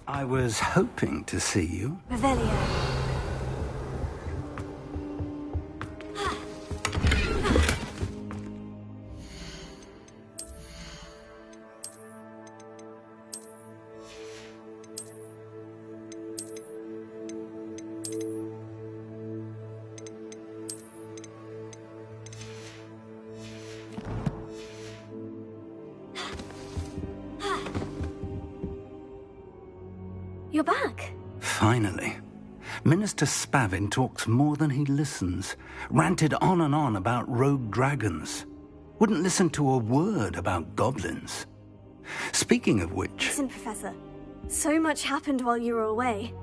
I was hoping to see you. Revelio. You're back. Finally. Minister Spavin talks more than he listens. Ranted on and on about rogue dragons. Wouldn't listen to a word about goblins. Speaking of which... Listen, Professor. So much happened while you were away.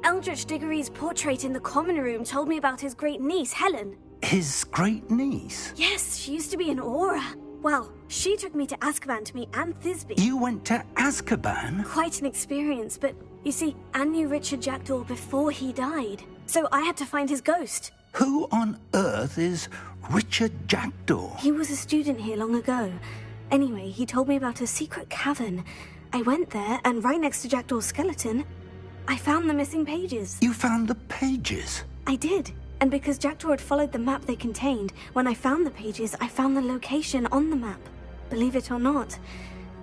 Eldritch Diggory's portrait in the common room told me about his great niece, Helen. His great niece? Yes, she used to be an Aura. Well, she took me to Azkaban to meet Anne Thisbe. You went to Azkaban? Quite an experience, but you see, Anne knew Richard Jackdaw before he died. So I had to find his ghost. Who on earth is Richard Jackdaw? He was a student here long ago. Anyway, he told me about a secret cavern. I went there, and right next to Jackdaw's skeleton, I found the missing pages. You found the pages? I did. And because Jackdaw had followed the map they contained, when I found the pages, I found the location on the map. Believe it or not,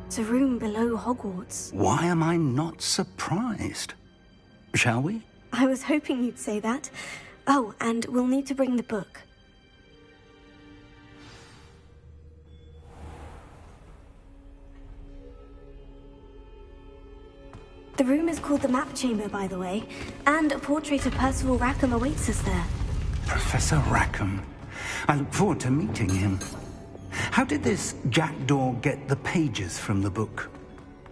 it's a room below Hogwarts. Why am I not surprised? Shall we? I was hoping you'd say that. Oh, and we'll need to bring the book. The room is called the Map Chamber, by the way, and a portrait of Percival Rackham awaits us there. Professor Rackham. I look forward to meeting him. How did this Jackdaw get the pages from the book?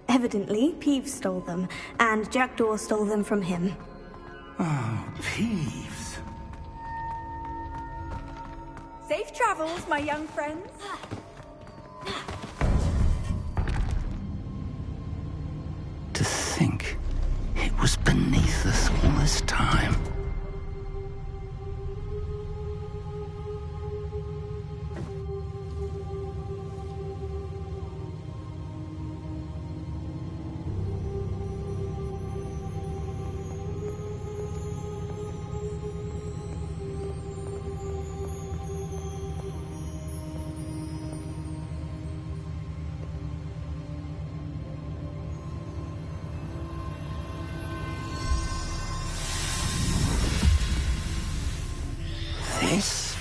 Evidently, Peeves stole them, and Jackdaw stole them from him. Oh, Peeves. Safe travels, my young friends. To think it was beneath us all this time.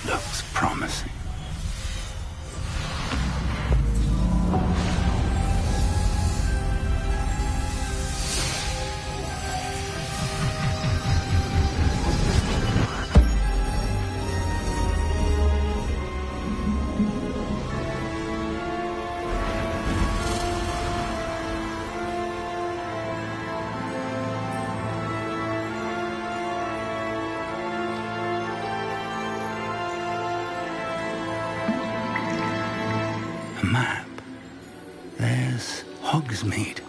Looks promising. Map. There's Hogsmeade.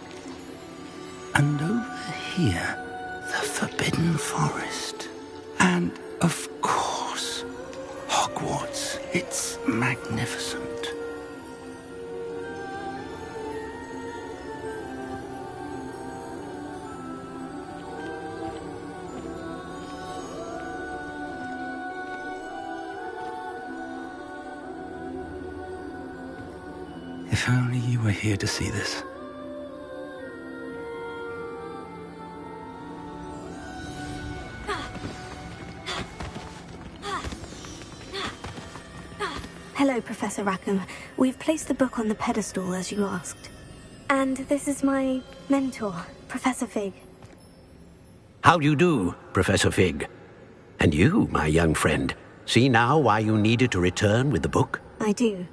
And over here, the Forbidden Forest. And, of course, Hogwarts. It's magnificent. If only you were here to see this. Hello, Professor Rackham. We've placed the book on the pedestal, as you asked. And this is my mentor, Professor Fig. How do you do, Professor Fig? And you, my young friend, see now why you needed to return with the book? I do.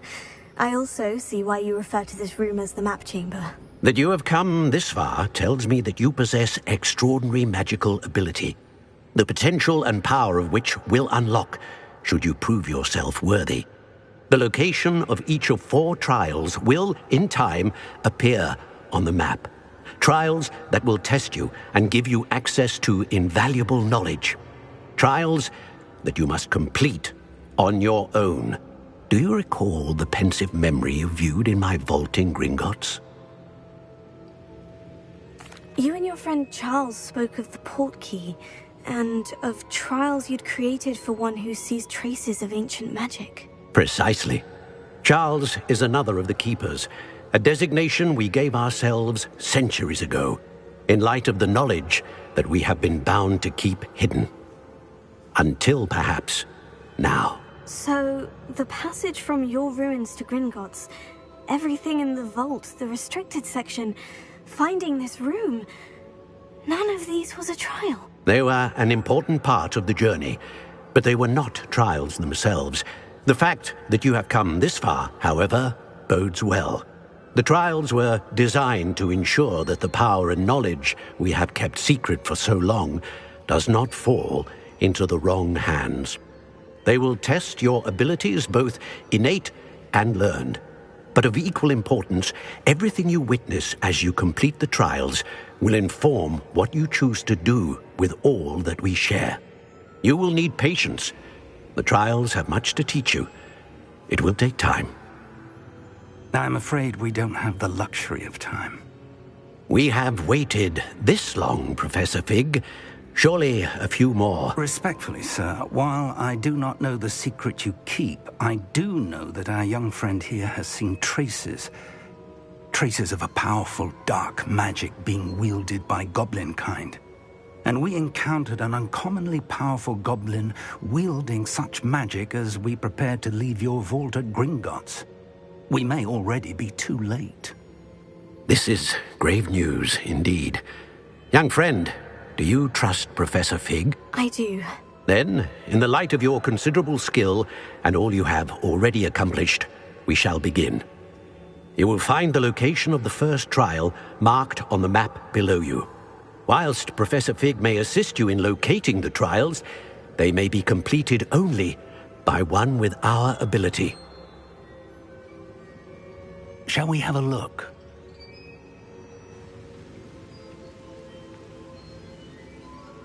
I also see why you refer to this room as the map chamber. That you have come this far tells me that you possess extraordinary magical ability, the potential and power of which will unlock should you prove yourself worthy. The location of each of 4 trials will, in time, appear on the map. Trials that will test you and give you access to invaluable knowledge. Trials that you must complete on your own. Do you recall the pensive memory you viewed in my vault in Gringotts? You and your friend Charles spoke of the portkey, and of trials you'd created for one who sees traces of ancient magic. Precisely. Charles is another of the Keepers, a designation we gave ourselves centuries ago, in light of the knowledge that we have been bound to keep hidden. Until, perhaps, now. So, the passage from your ruins to Gringotts, everything in the vault, the restricted section, finding this room, none of these was a trial. They were an important part of the journey, but they were not trials themselves. The fact that you have come this far, however, bodes well. The trials were designed to ensure that the power and knowledge we have kept secret for so long does not fall into the wrong hands. They will test your abilities, both innate and learned. But of equal importance, everything you witness as you complete the trials will inform what you choose to do with all that we share. You will need patience. The trials have much to teach you. It will take time. I'm afraid we don't have the luxury of time. We have waited this long, Professor Fig. Surely a few more. Respectfully, sir, while I do not know the secret you keep, I do know that our young friend here has seen traces of a powerful dark magic being wielded by goblin kind. And we encountered an uncommonly powerful goblin wielding such magic as we prepared to leave your vault at Gringotts. We may already be too late. This is grave news indeed. Young friend, do you trust Professor Fig? I do. Then, in the light of your considerable skill and all you have already accomplished, we shall begin. You will find the location of the first trial marked on the map below you. Whilst Professor Fig may assist you in locating the trials, they may be completed only by one with our ability. Shall we have a look?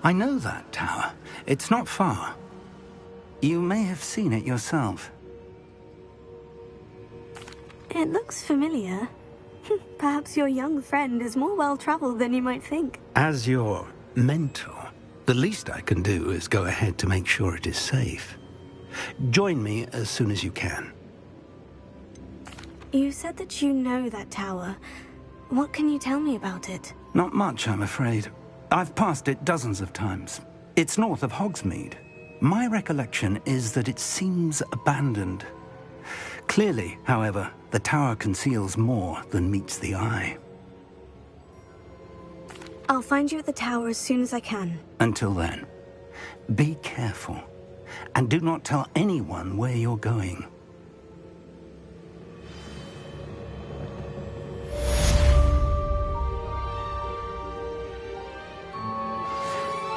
I know that tower. It's not far. You may have seen it yourself. It looks familiar. Perhaps your young friend is more well-traveled than you might think. As your mentor, the least I can do is go ahead to make sure it is safe. Join me as soon as you can. You said that you know that tower. What can you tell me about it? Not much, I'm afraid. I've passed it dozens of times. It's north of Hogsmeade. My recollection is that it seems abandoned. Clearly, however, the tower conceals more than meets the eye. I'll find you at the tower as soon as I can. Until then, be careful, and do not tell anyone where you're going.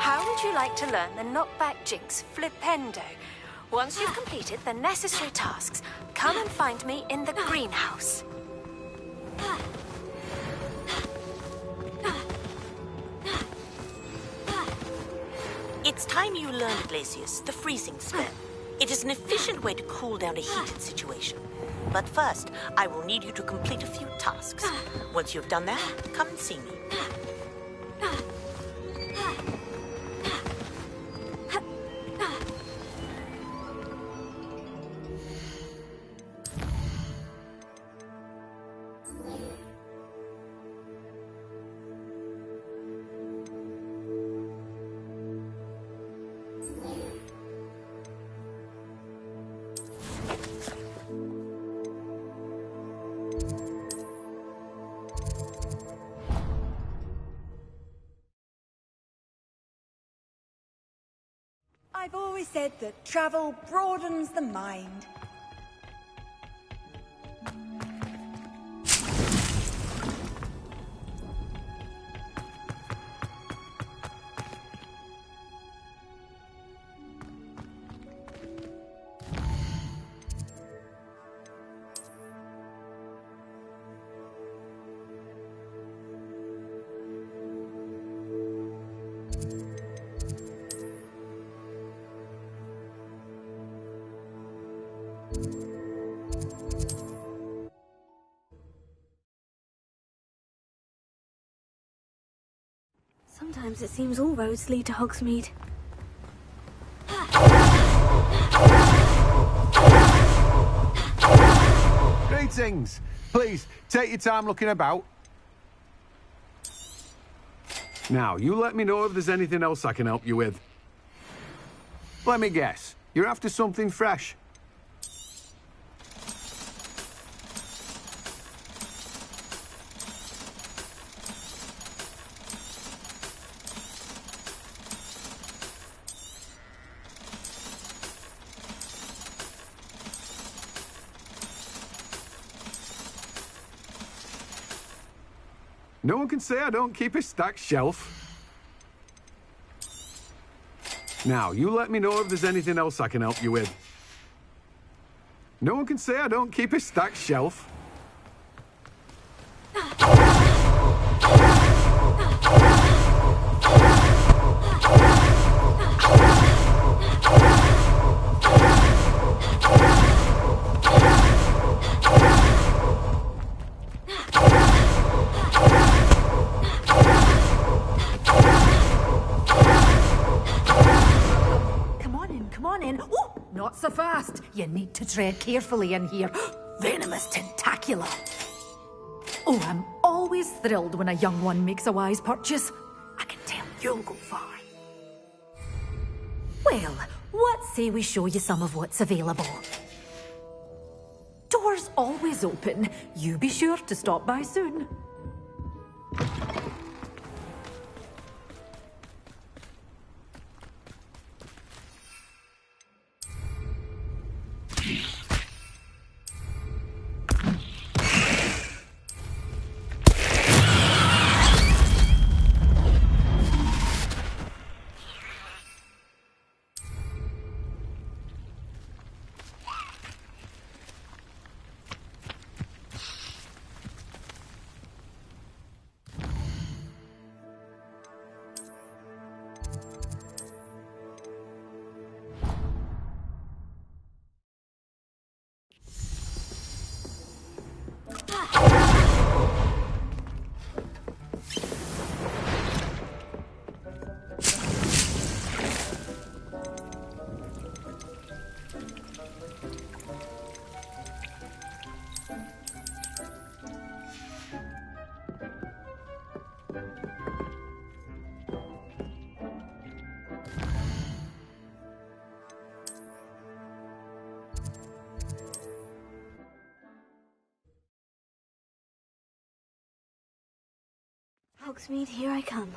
How would you like to learn the knockback jinx flipendo? Once you've completed the necessary tasks, come and find me in the greenhouse. It's time you learned, Glacius, the freezing spell. It is an efficient way to cool down a heated situation. But first, I will need you to complete a few tasks. Once you've done that, come and see me. I've always said that travel broadens the mind. Sometimes it seems all roads lead to Hogsmeade. Greetings! Please, take your time looking about. Now, you let me know if there's anything else I can help you with. Let me guess, you're after something fresh? No one can say I don't keep a stacked shelf. Now, you let me know if there's anything else I can help you with. No one can say I don't keep a stacked shelf. Not so fast. You need to tread carefully in here. Venomous tentacula. Oh, I'm always thrilled when a young one makes a wise purchase. I can tell you'll go far. Well, what say we show you some of what's available? Doors always open. You be sure to stop by soon. Hogsmeade, here I come.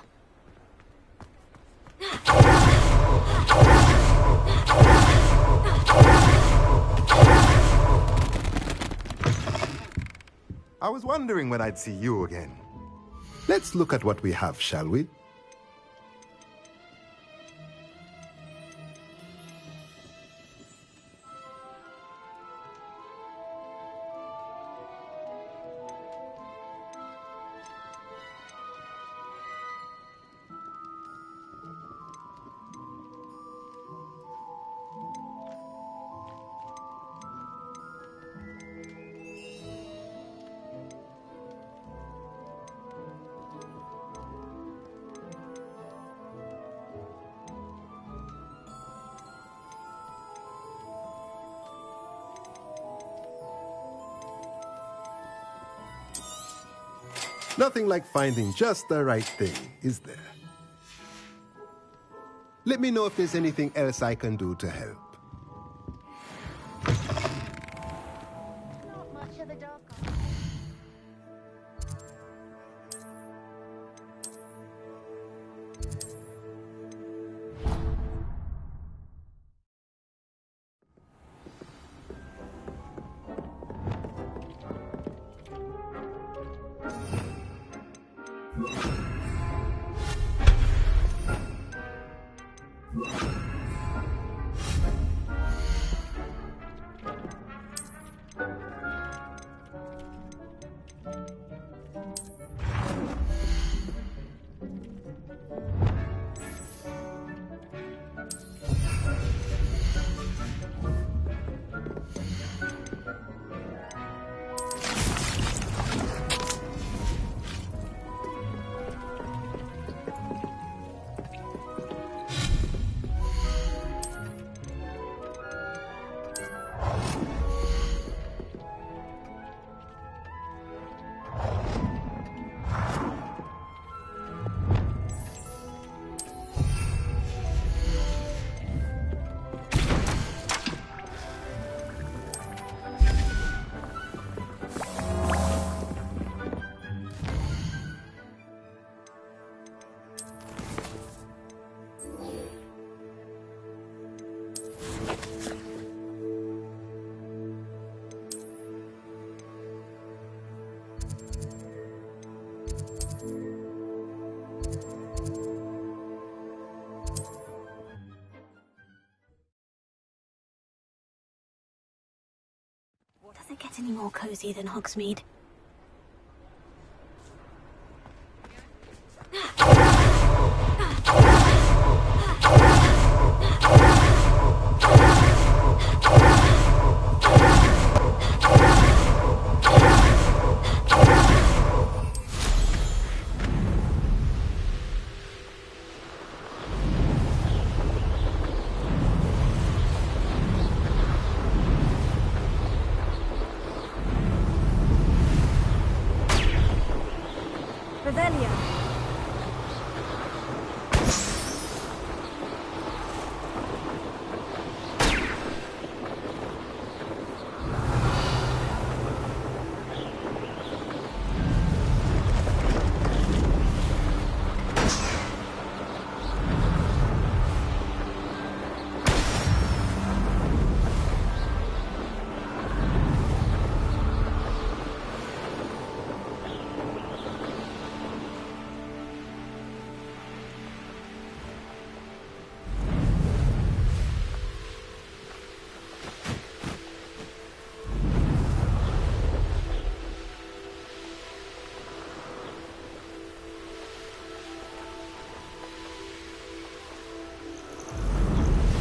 I was wondering when I'd see you again. Let's look at what we have, shall we? Nothing like finding just the right thing, is there? Let me know if there's anything else I can do to help. Not much of a dog. Does it get any more cozy than Hogsmeade?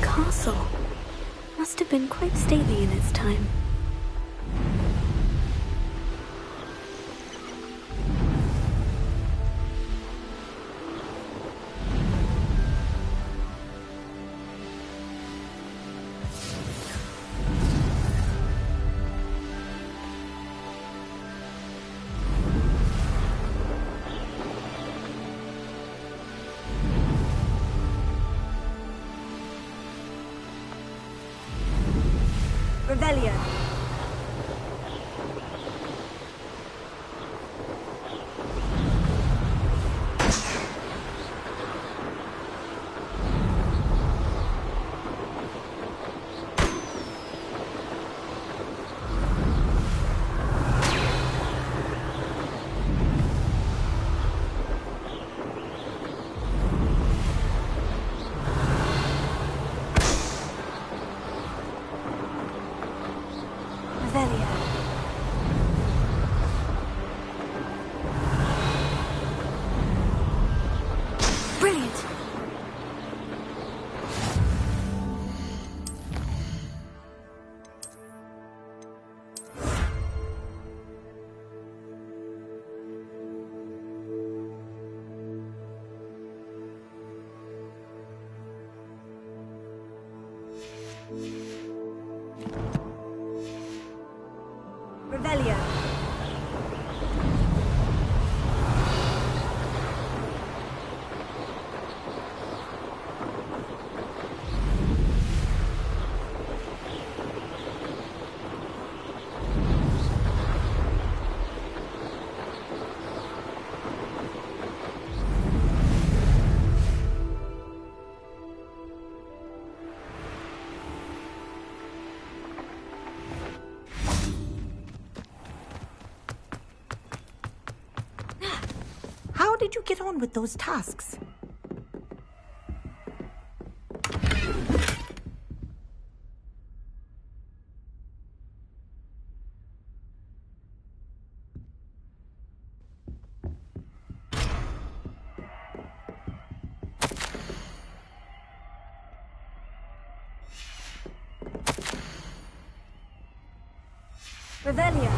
Castle. Must have been quite stately in its time. Rebellion. Revelio. How did you get on with those tasks? Revelio.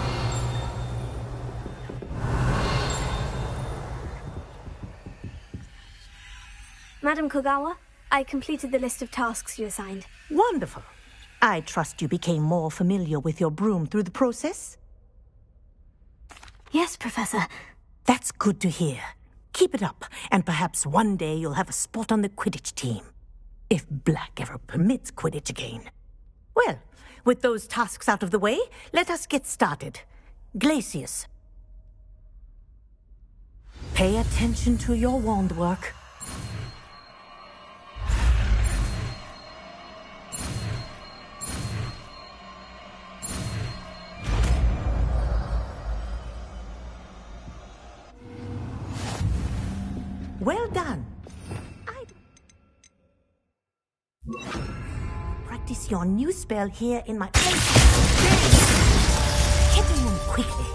Madam Kogawa, I completed the list of tasks you assigned. Wonderful. I trust you became more familiar with your broom through the process? Yes, Professor. That's good to hear. Keep it up, and perhaps one day you'll have a spot on the Quidditch team. If Black ever permits Quidditch again. Well, with those tasks out of the way, let us get started. Glacius. Pay attention to your wand work. Well done. Practice your new spell here in my... Get to him quickly.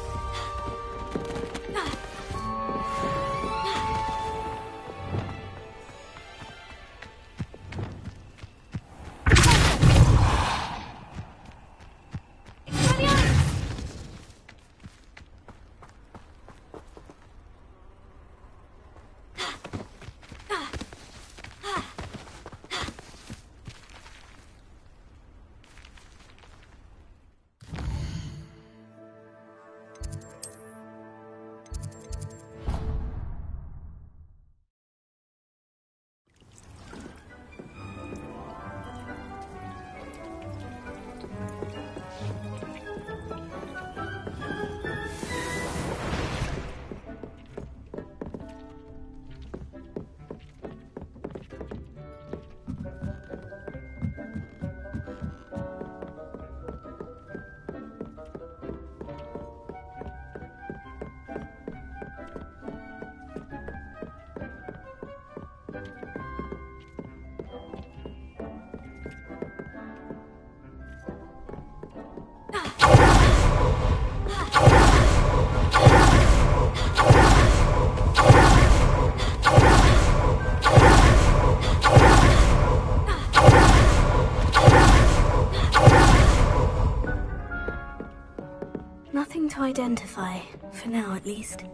Nothing to identify, for now at least.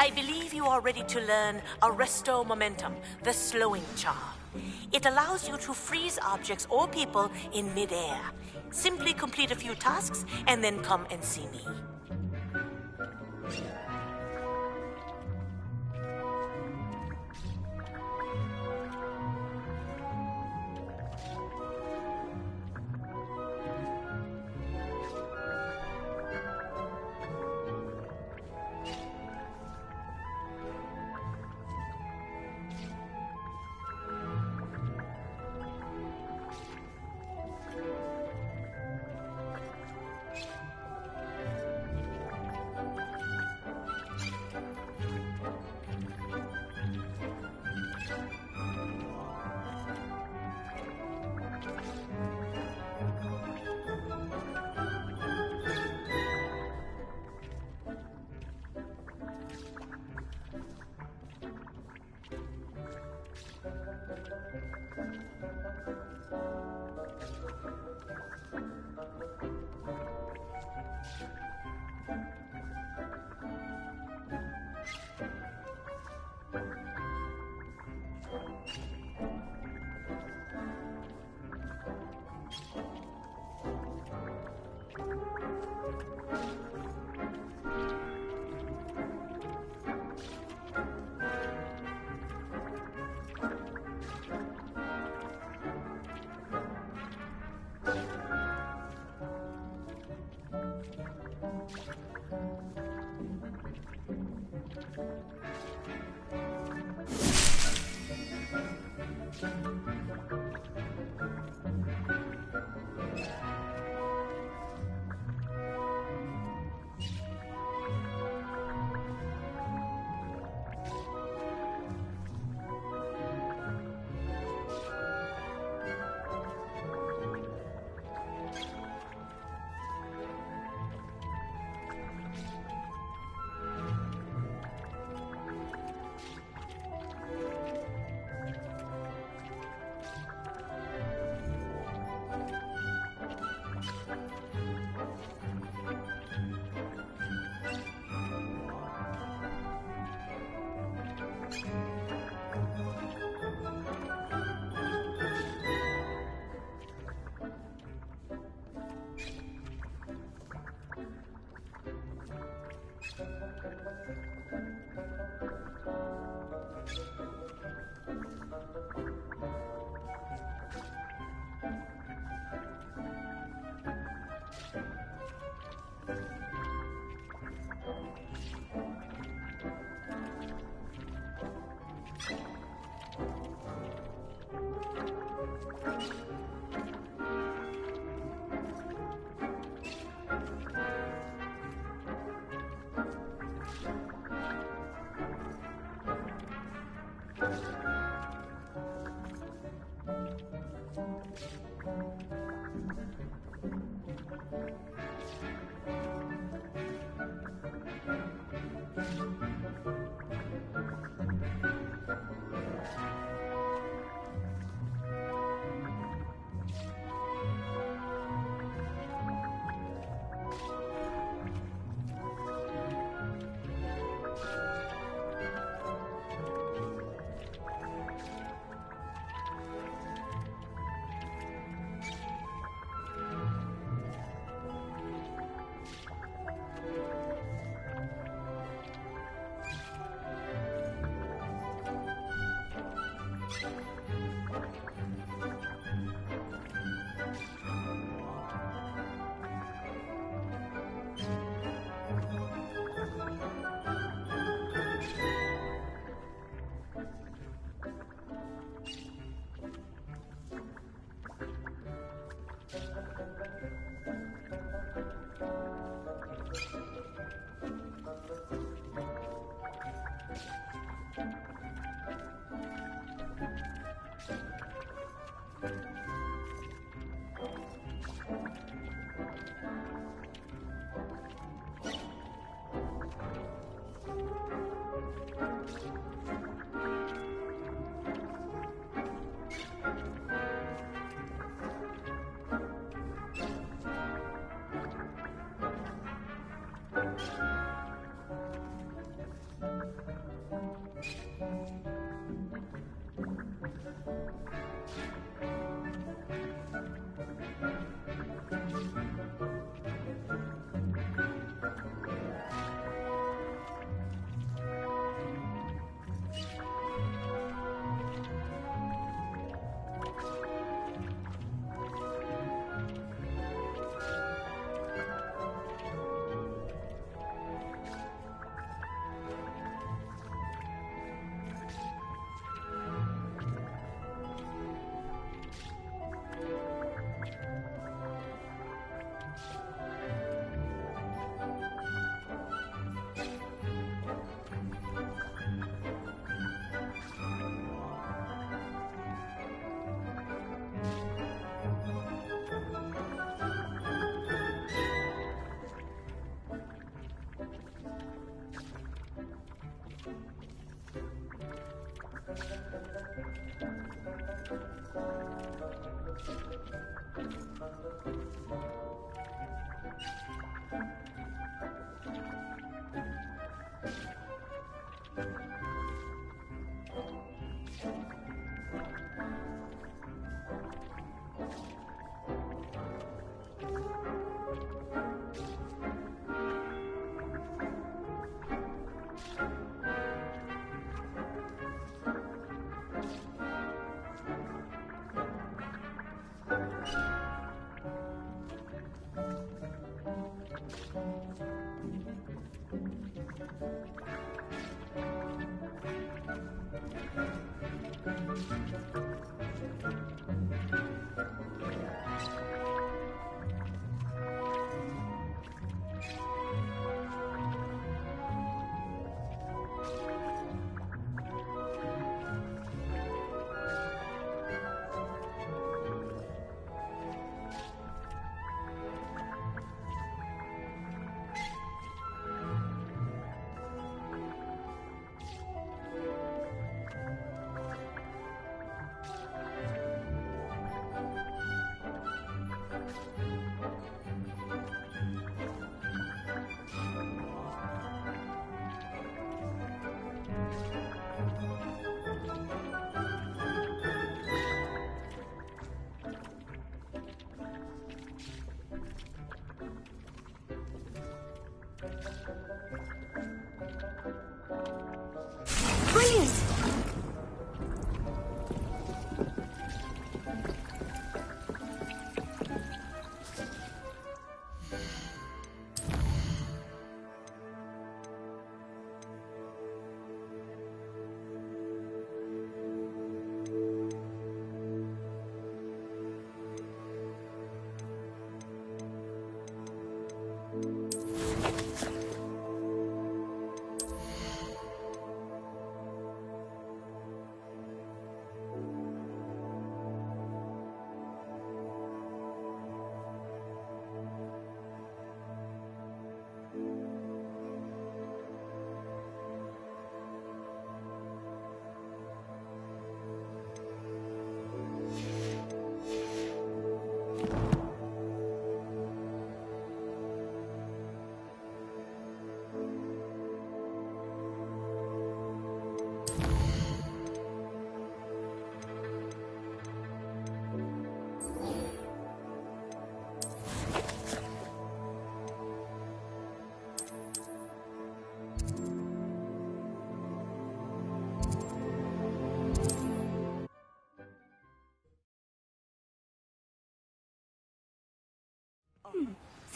I believe you are ready to learn Arresto Momentum, the slowing charm. It allows you to freeze objects or people in midair. Simply complete a few tasks and then come and see me.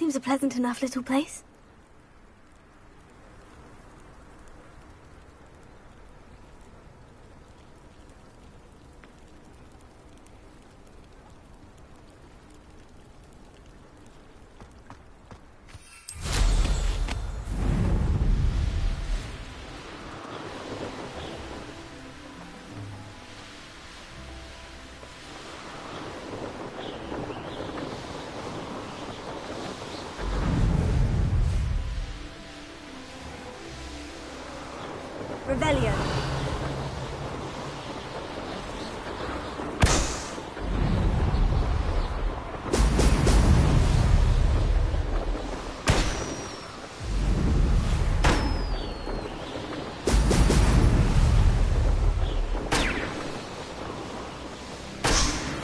Seems a pleasant enough little place. Revelio.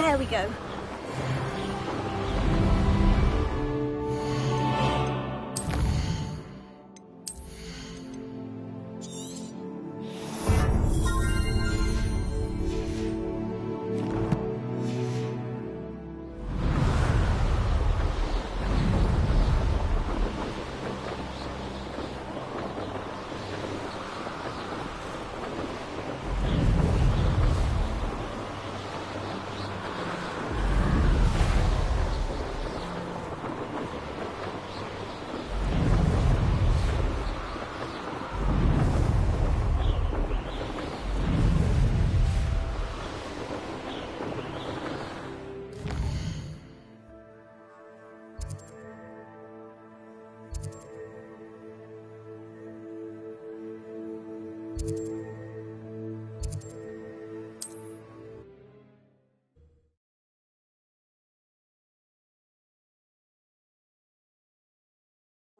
There we go.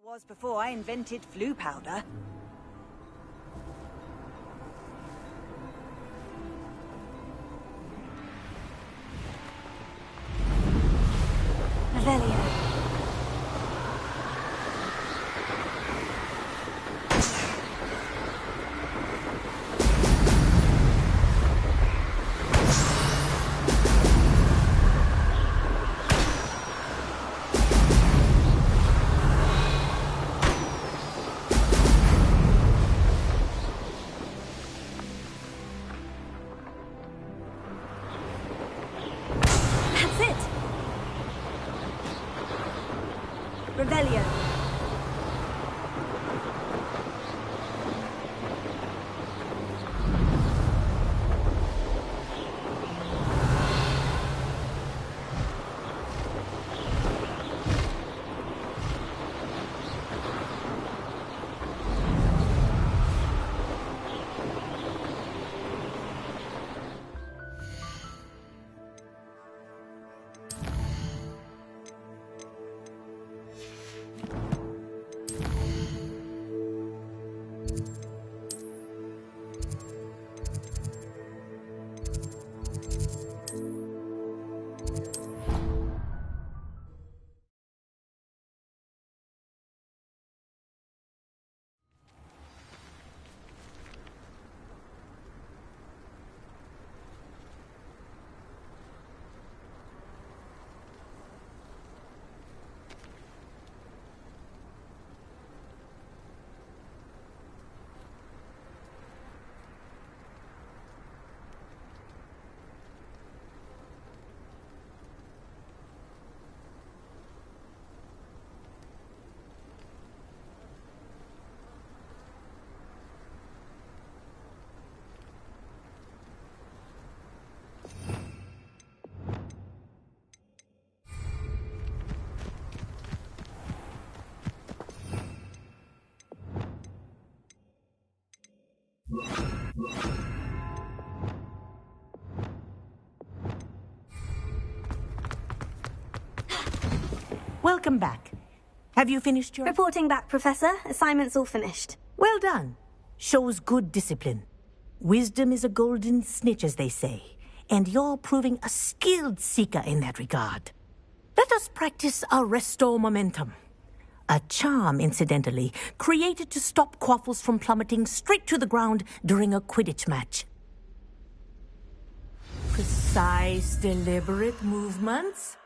Was before I invented flu powder. Revelio. That's it. Revelio. Welcome back. Have you finished your... Reporting back, Professor. Assignment's all finished. Well done. Shows good discipline. Wisdom is a golden snitch, as they say, and you're proving a skilled seeker in that regard. Let us practice our restore momentum. A charm, incidentally, created to stop quaffles from plummeting straight to the ground during a Quidditch match. Precise, deliberate movements.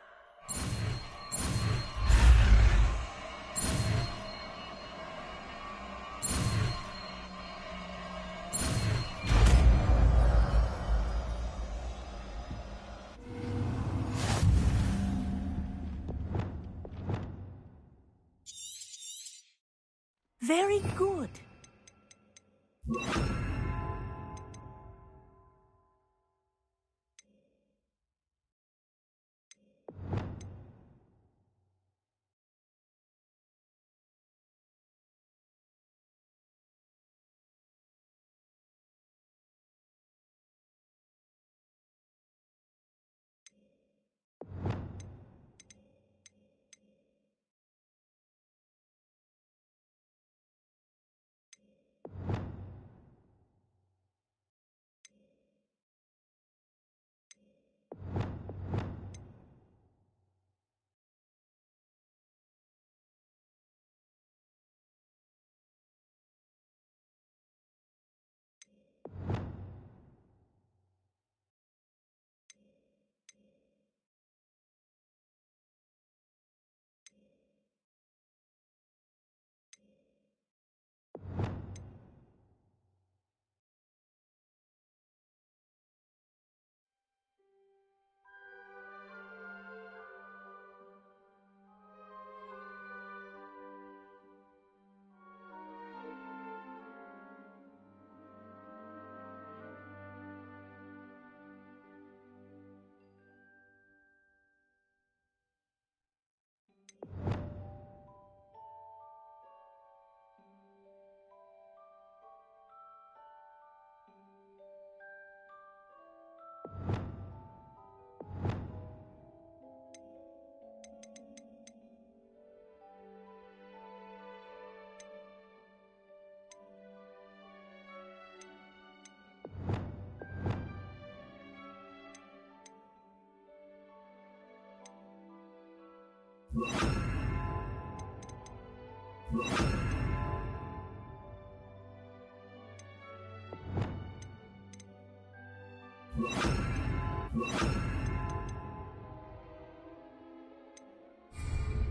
Very good.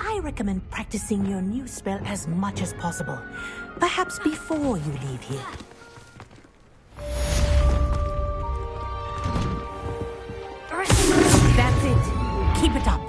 I recommend practicing your new spell as much as possible. Perhaps before you leave here. That's it. Keep it up.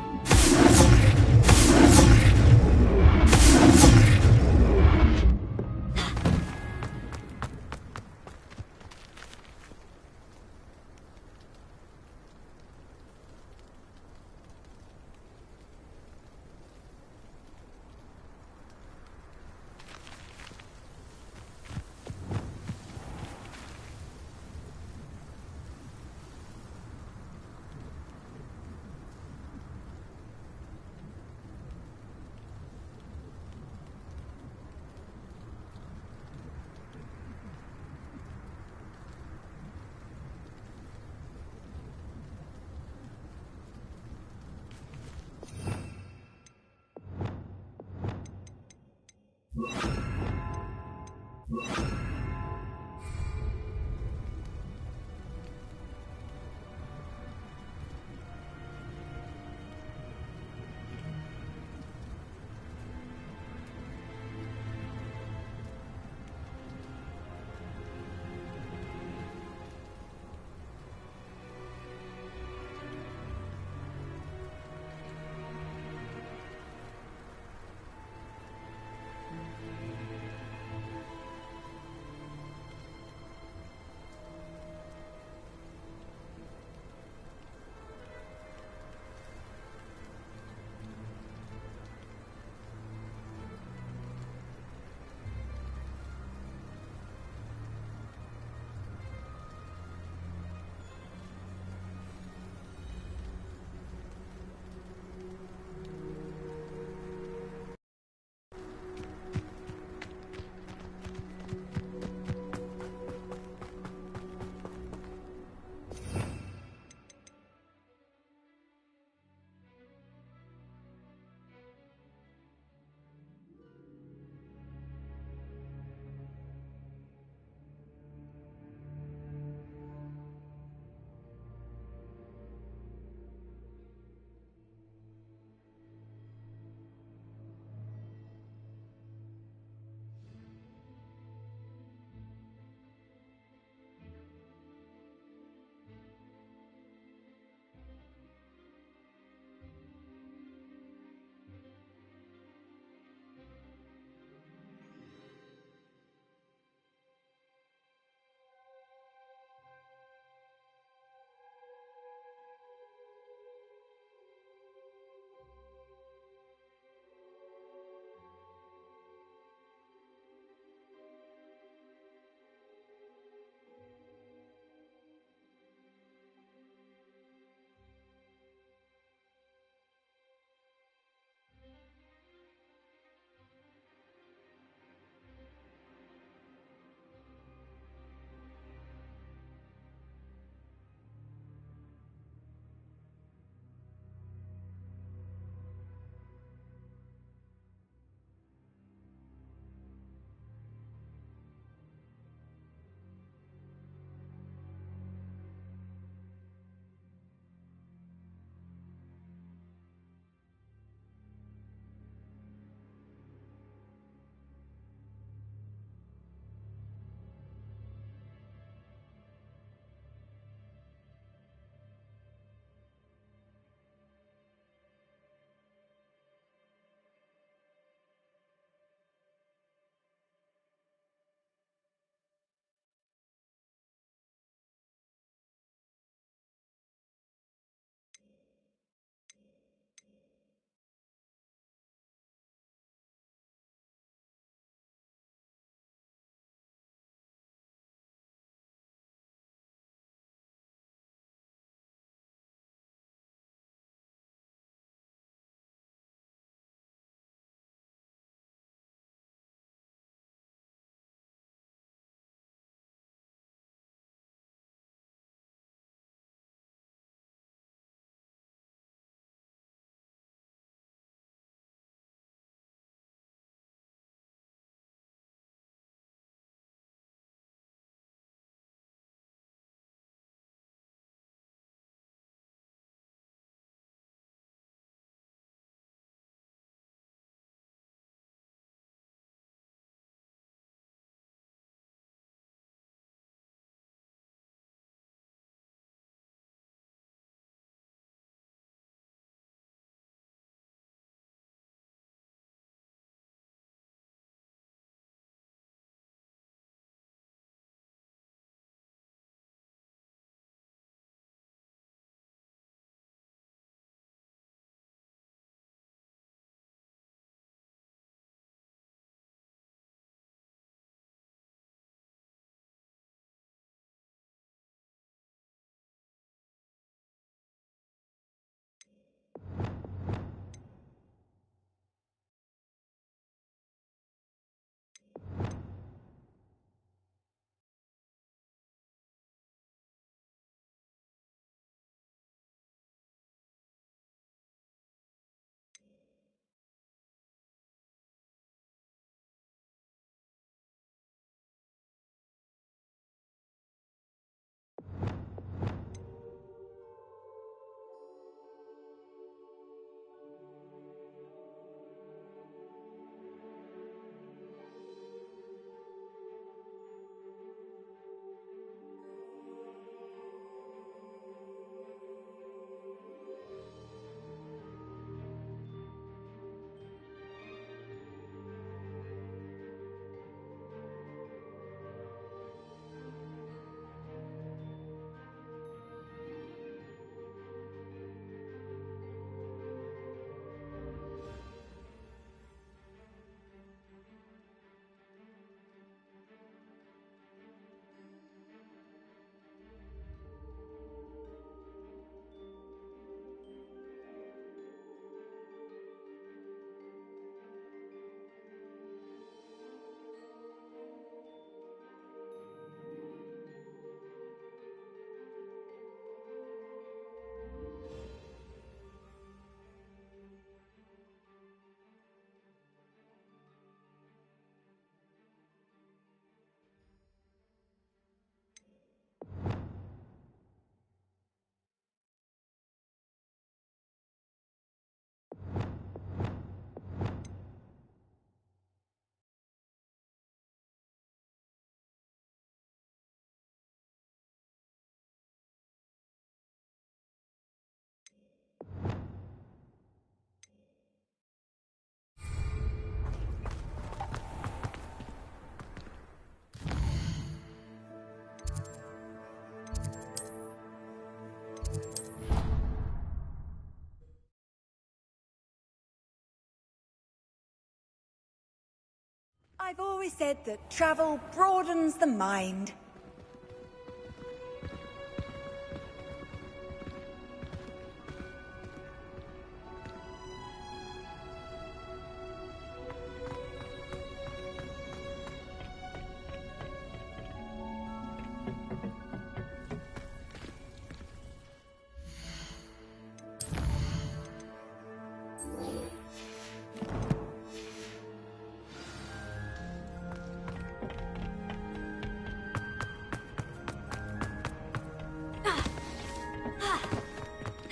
I've always said that travel broadens the mind.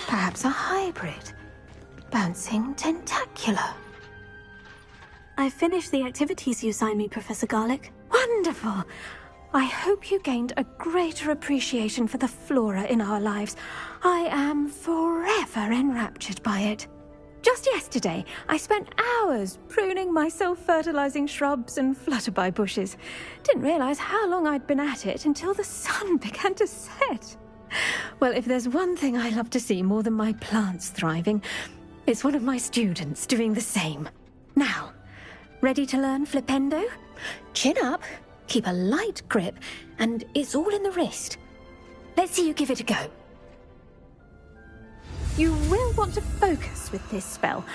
Perhaps a hybrid. Bouncing tentacular. I finished the activities you assigned me, Professor Garlick. Wonderful! I hope you gained a greater appreciation for the flora in our lives. I am forever enraptured by it. Just yesterday, I spent hours pruning my self-fertilizing shrubs and flutterby bushes. Didn't realize how long I'd been at it until the sun began to set. Well, if there's one thing I love to see more than my plants thriving, it's one of my students doing the same. Now, ready to learn Flipendo? Chin up, keep a light grip, and it's all in the wrist. Let's see you give it a go. You will want to focus with this spell.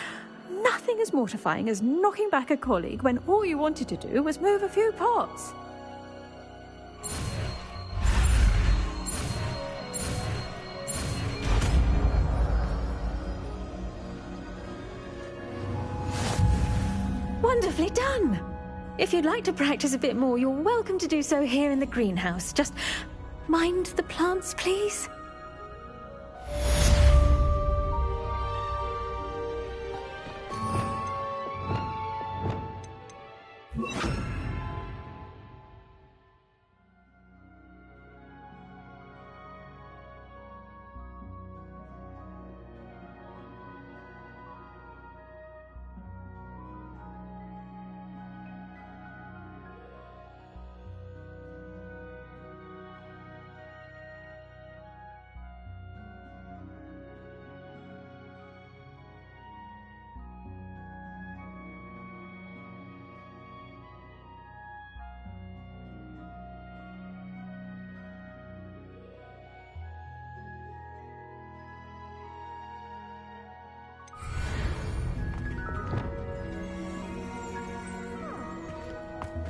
Nothing as mortifying as knocking back a colleague when all you wanted to do was move a few pots. Wonderfully done! If you'd like to practice a bit more, you're welcome to do so here in the greenhouse. Just mind the plants, please.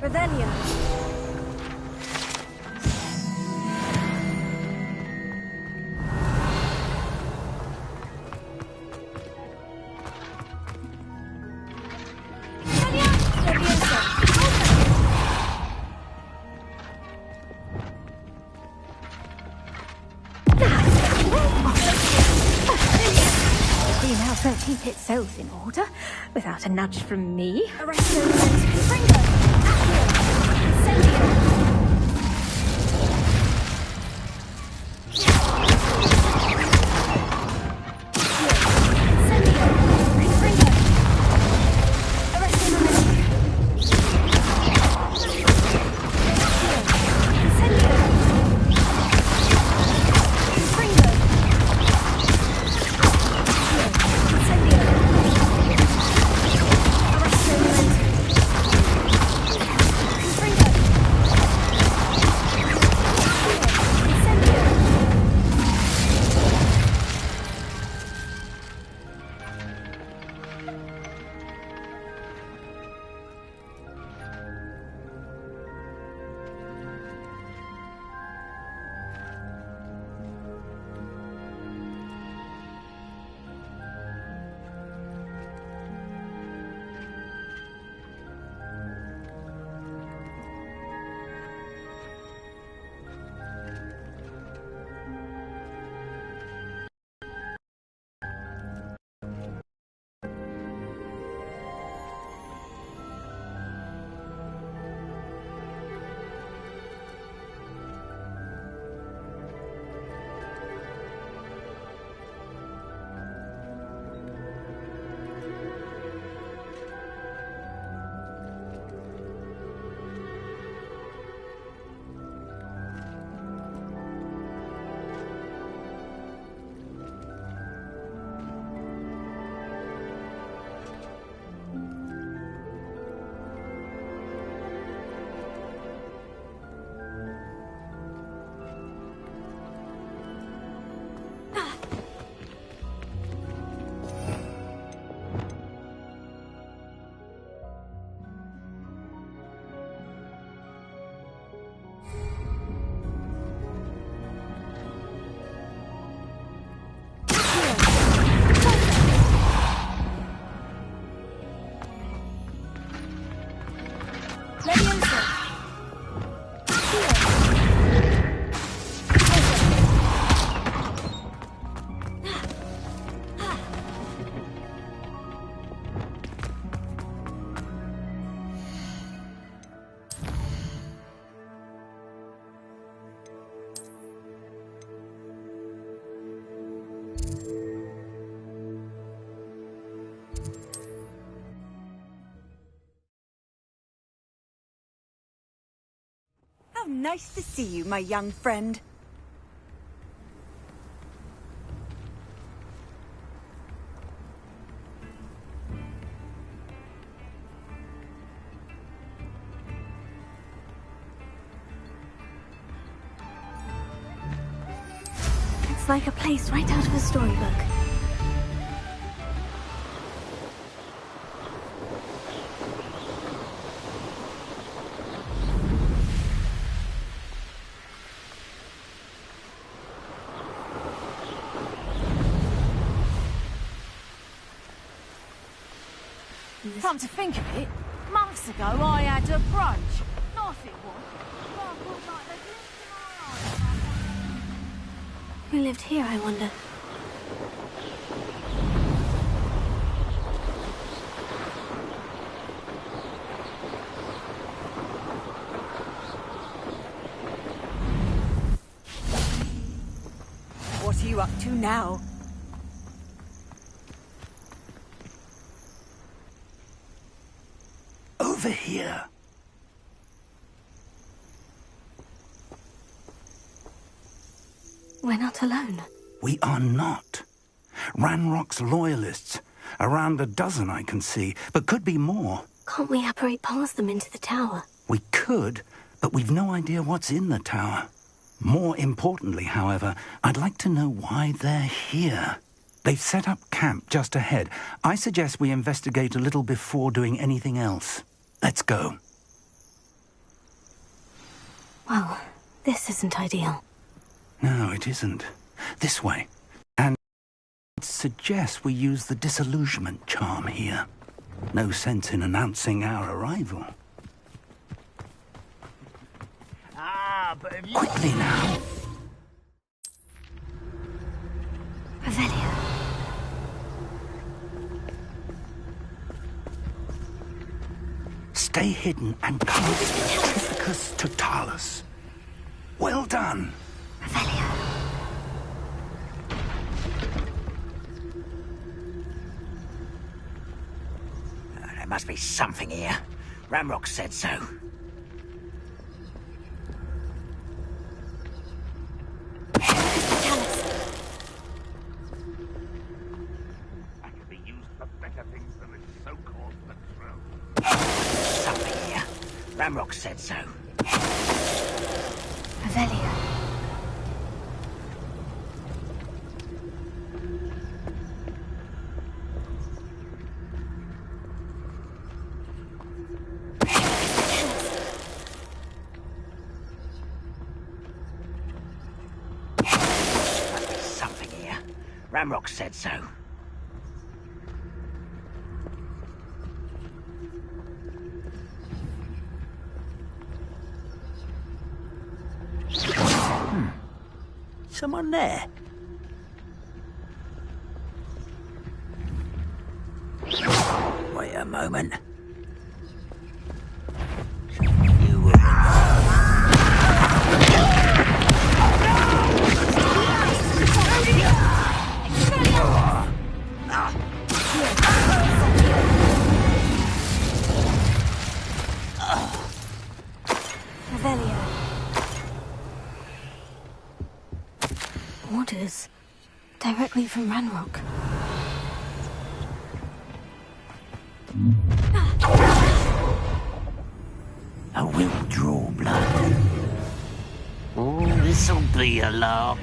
Revelio. Greenhouse won't keep itself in order without a nudge from me. Nice to see you, my young friend. It's like a place right out of a storybook. Come to think of it, months ago I had a brunch. Nice it was. Sparkled like the glint in my eye. Who lived here, I wonder? What are you up to now? Over here. We're not alone. We are not. Ranrock's loyalists. Around a dozen I can see, but could be more. Can't we apparate past them into the tower? We could, but we've no idea what's in the tower. More importantly, however, I'd like to know why they're here. They've set up camp just ahead. I suggest we investigate a little before doing anything else. Let's go. Well, this isn't ideal. No, it isn't. This way. And I'd suggest we use the disillusionment charm here. No sense in announcing our arrival. Quickly now. Revelio. Stay hidden and cast Ithacus Totalis. Well done. Revelio. There must be something here. Ramrock said so. Something here. Ramrock said so. Revelio. Must be something here. Ramrock said so. Someone there? Wait a moment. You will... Revelio. Orders. Directly from Ranrock. I will draw blood. Oh, this'll be a lark.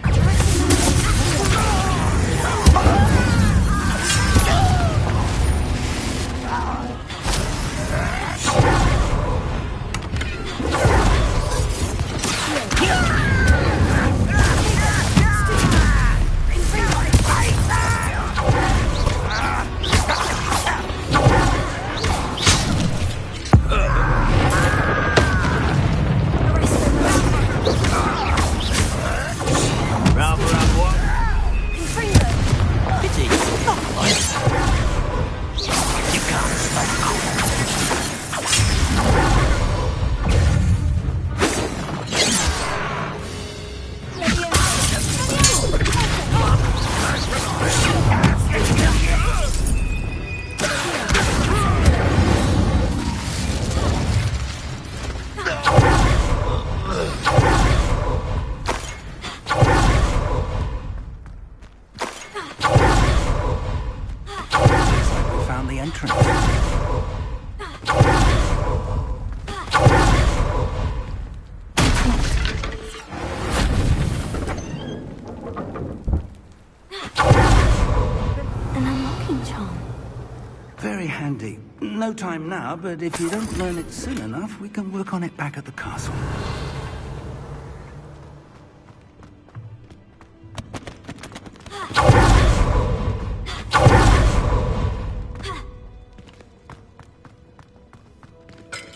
handy. No time now, but if you don't learn it soon enough, we can work on it back at the castle.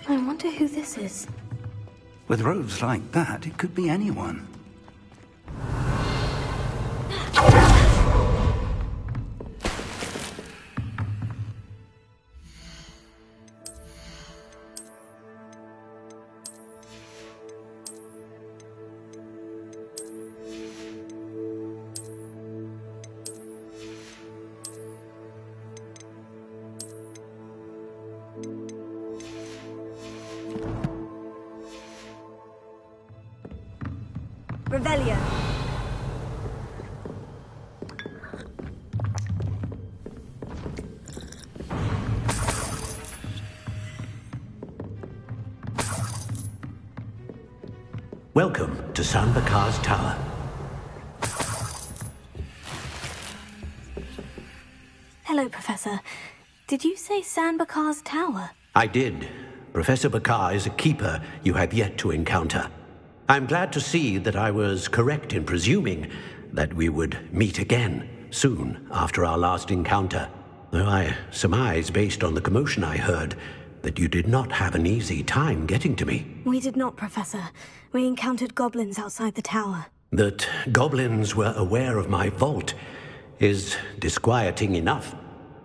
I wonder who this is. With robes like that, it could be anyone. Revelio. Welcome to San Bakar's Tower. Hello, Professor. Did you say San Bakar's Tower? I did. Professor Bakar is a keeper you have yet to encounter. I'm glad to see that I was correct in presuming that we would meet again soon after our last encounter, though I surmise, based on the commotion I heard, that you did not have an easy time getting to me. We did not, Professor. We encountered goblins outside the tower. That goblins were aware of my vault is disquieting enough.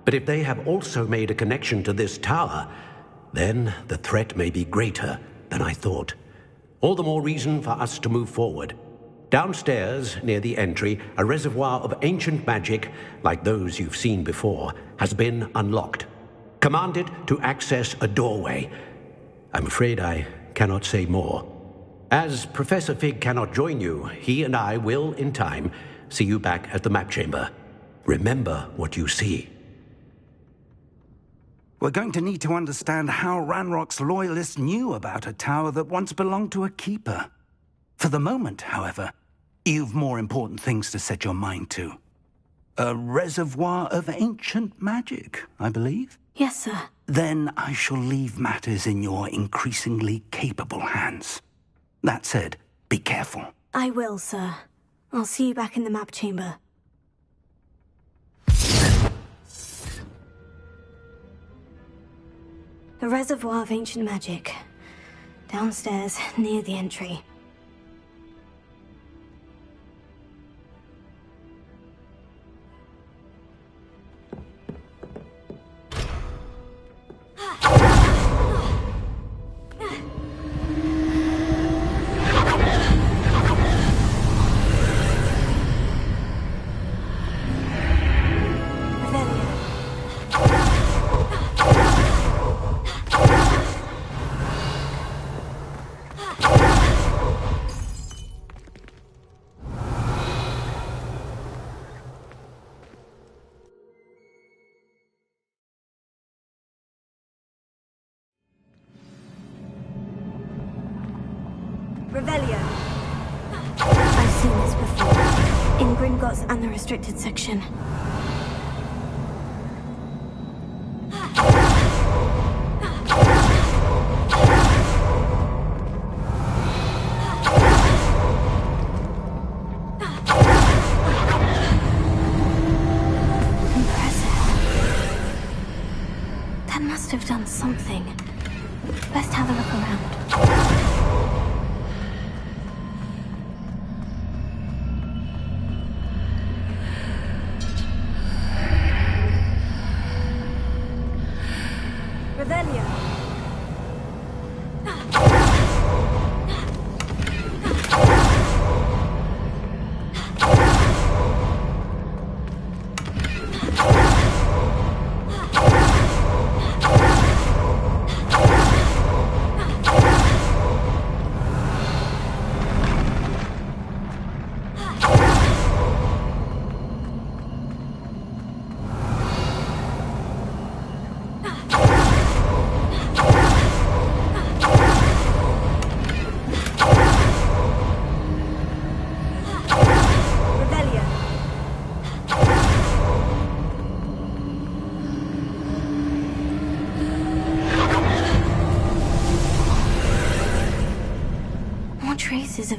But if they have also made a connection to this tower, then the threat may be greater than I thought. All the more reason for us to move forward. Downstairs, near the entry, a reservoir of ancient magic, like those you've seen before, has been unlocked. Commanded to access a doorway. I'm afraid I cannot say more. As Professor Fig cannot join you, he and I will, in time, see you back at the map chamber. Remember what you see. We're going to need to understand how Ranrock's loyalists knew about a tower that once belonged to a keeper. For the moment, however, you've more important things to set your mind to. A reservoir of ancient magic, I believe? Yes, sir. Then I shall leave matters in your increasingly capable hands. That said, be careful. I will, sir. I'll see you back in the map chamber. A reservoir of ancient magic. Downstairs, near the entry. Revelio. I've seen this before. In Gringotts and the restricted section. Impressive. That must have done something. Best have a look around. Revelio.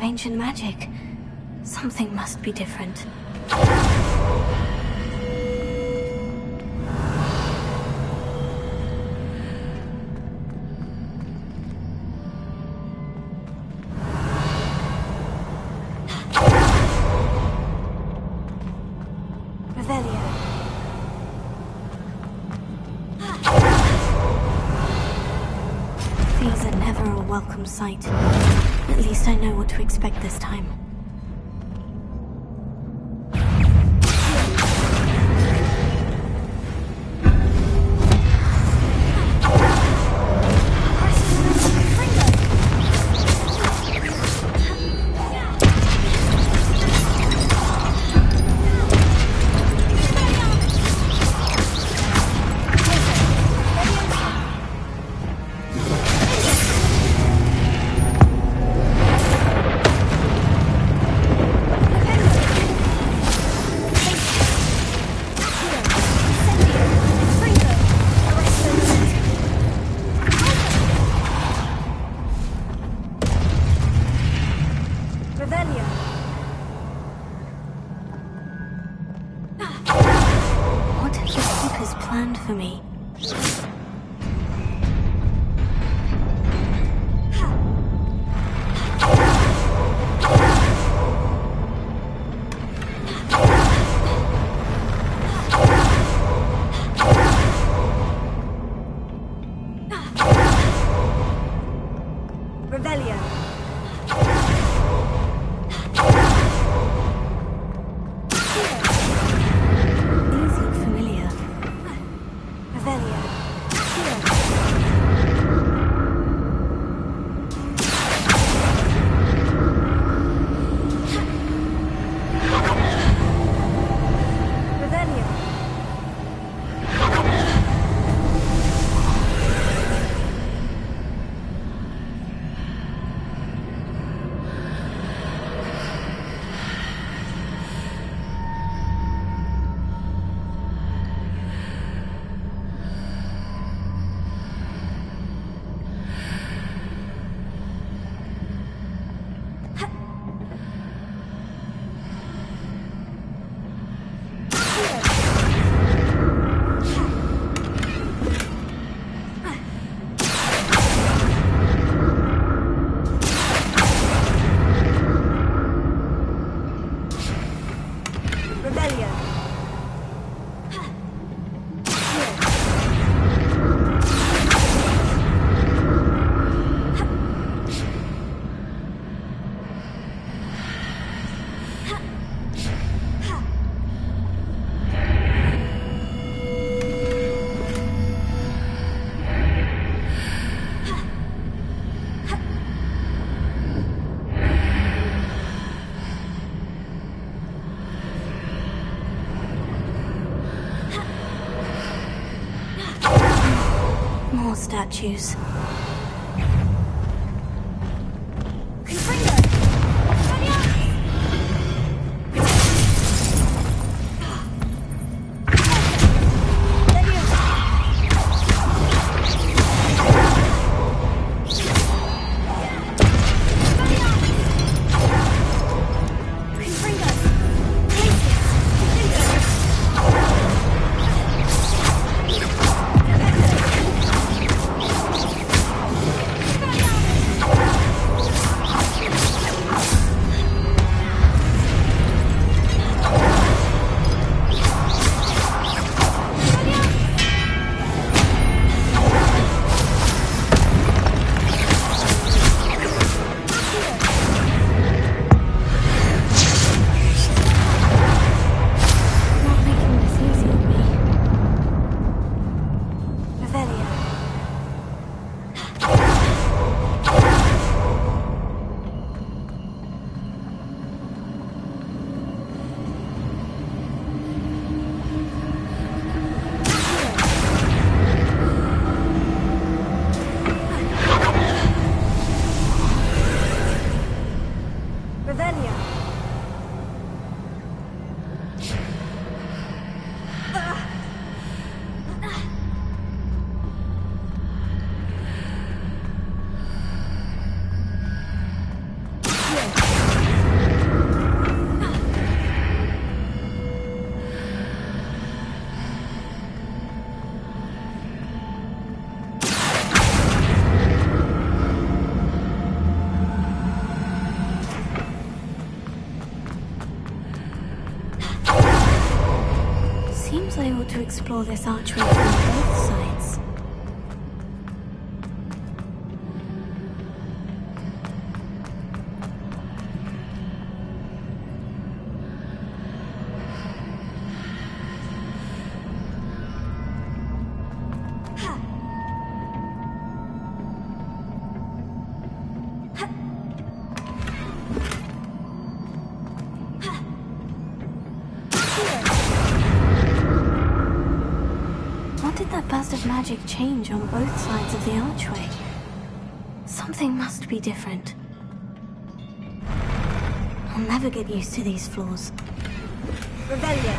of ancient magic. Something must be different. These are never a welcome sight. At least I know what to expect this time. What have the Keepers planned for me? More statues. Perhaps I ought to explore this archway from both sides. What did that burst of magic change on both sides of the archway? Something must be different. I'll never get used to these floors. Rebellion.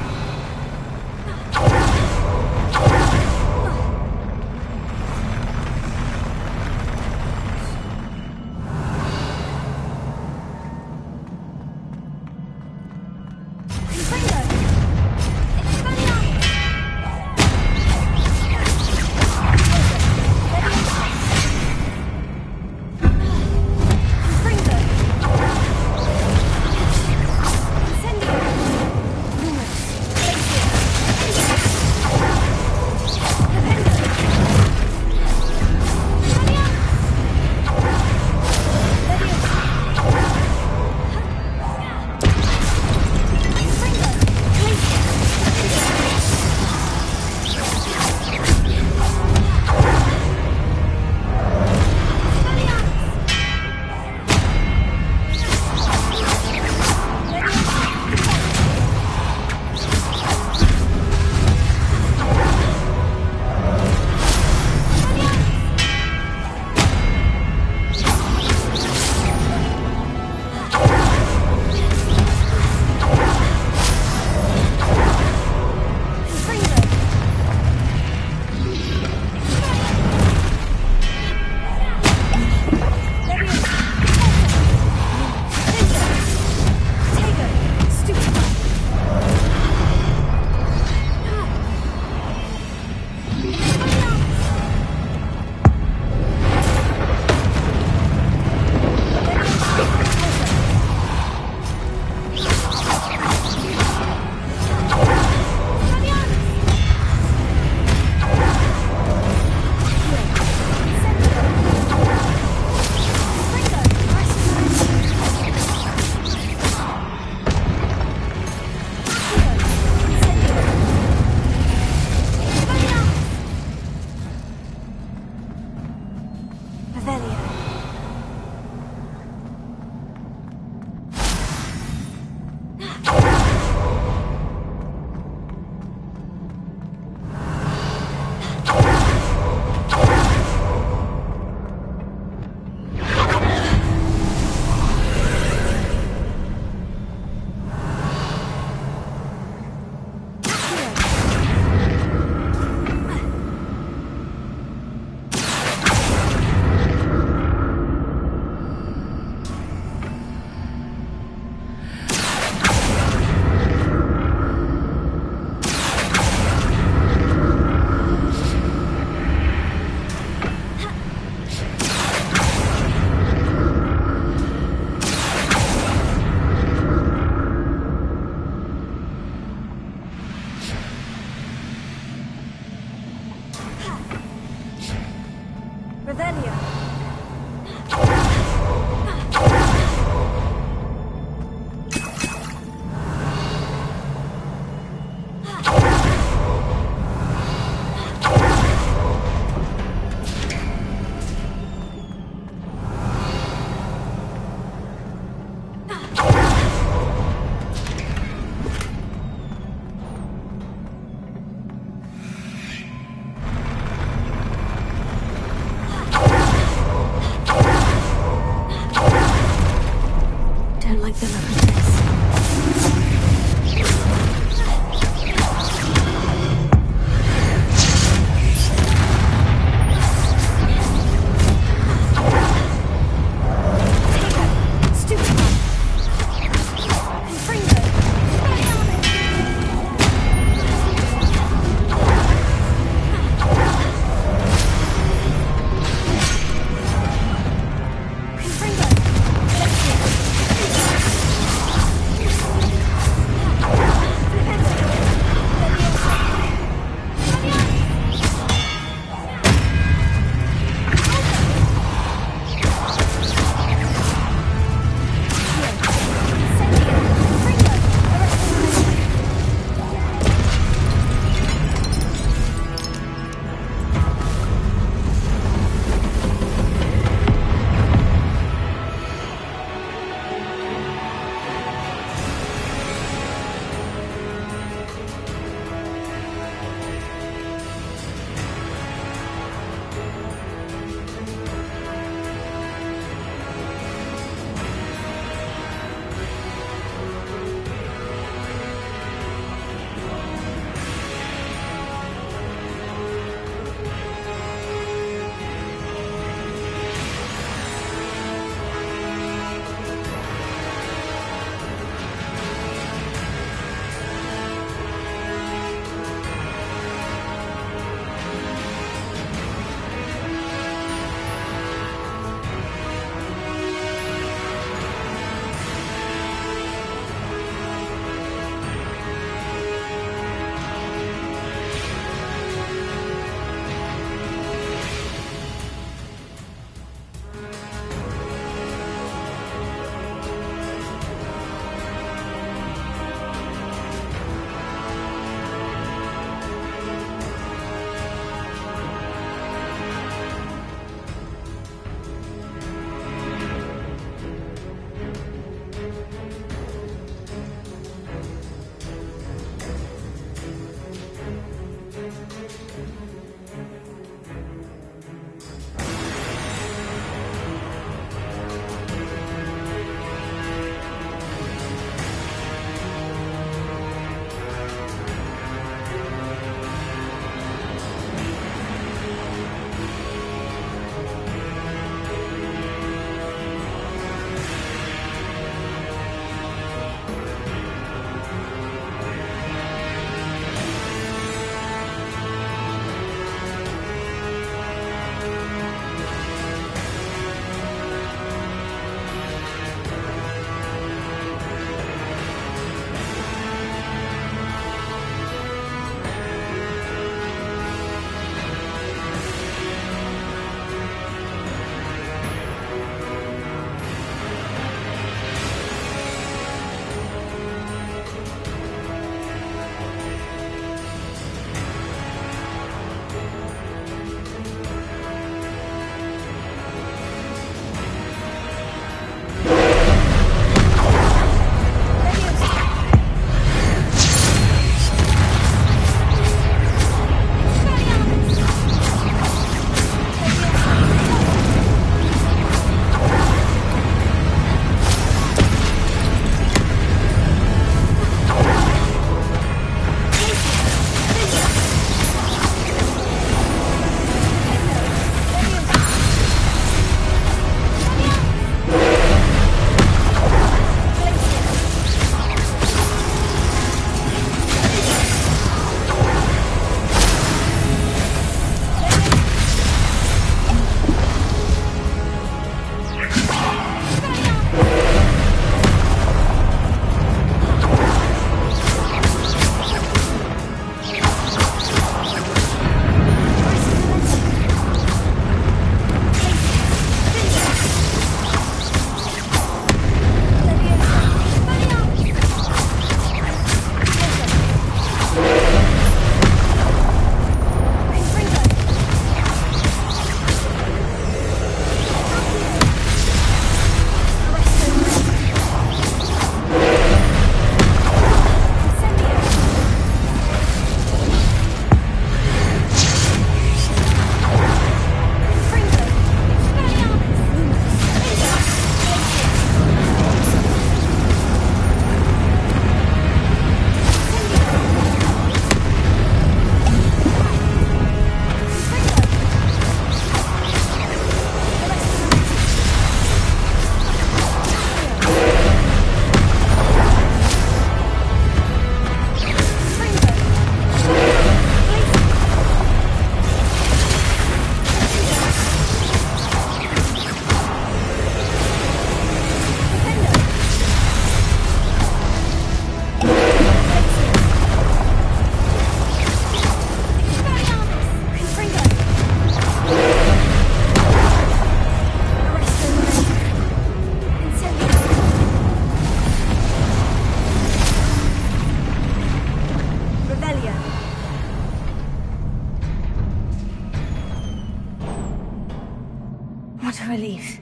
relief.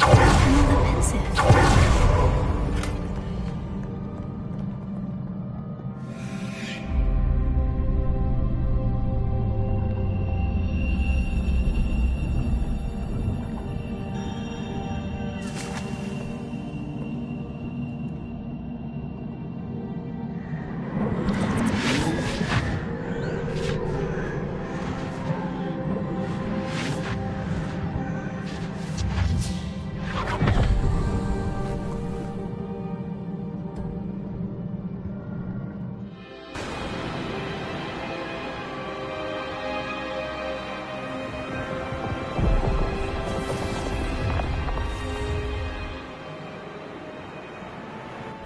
Another pensive.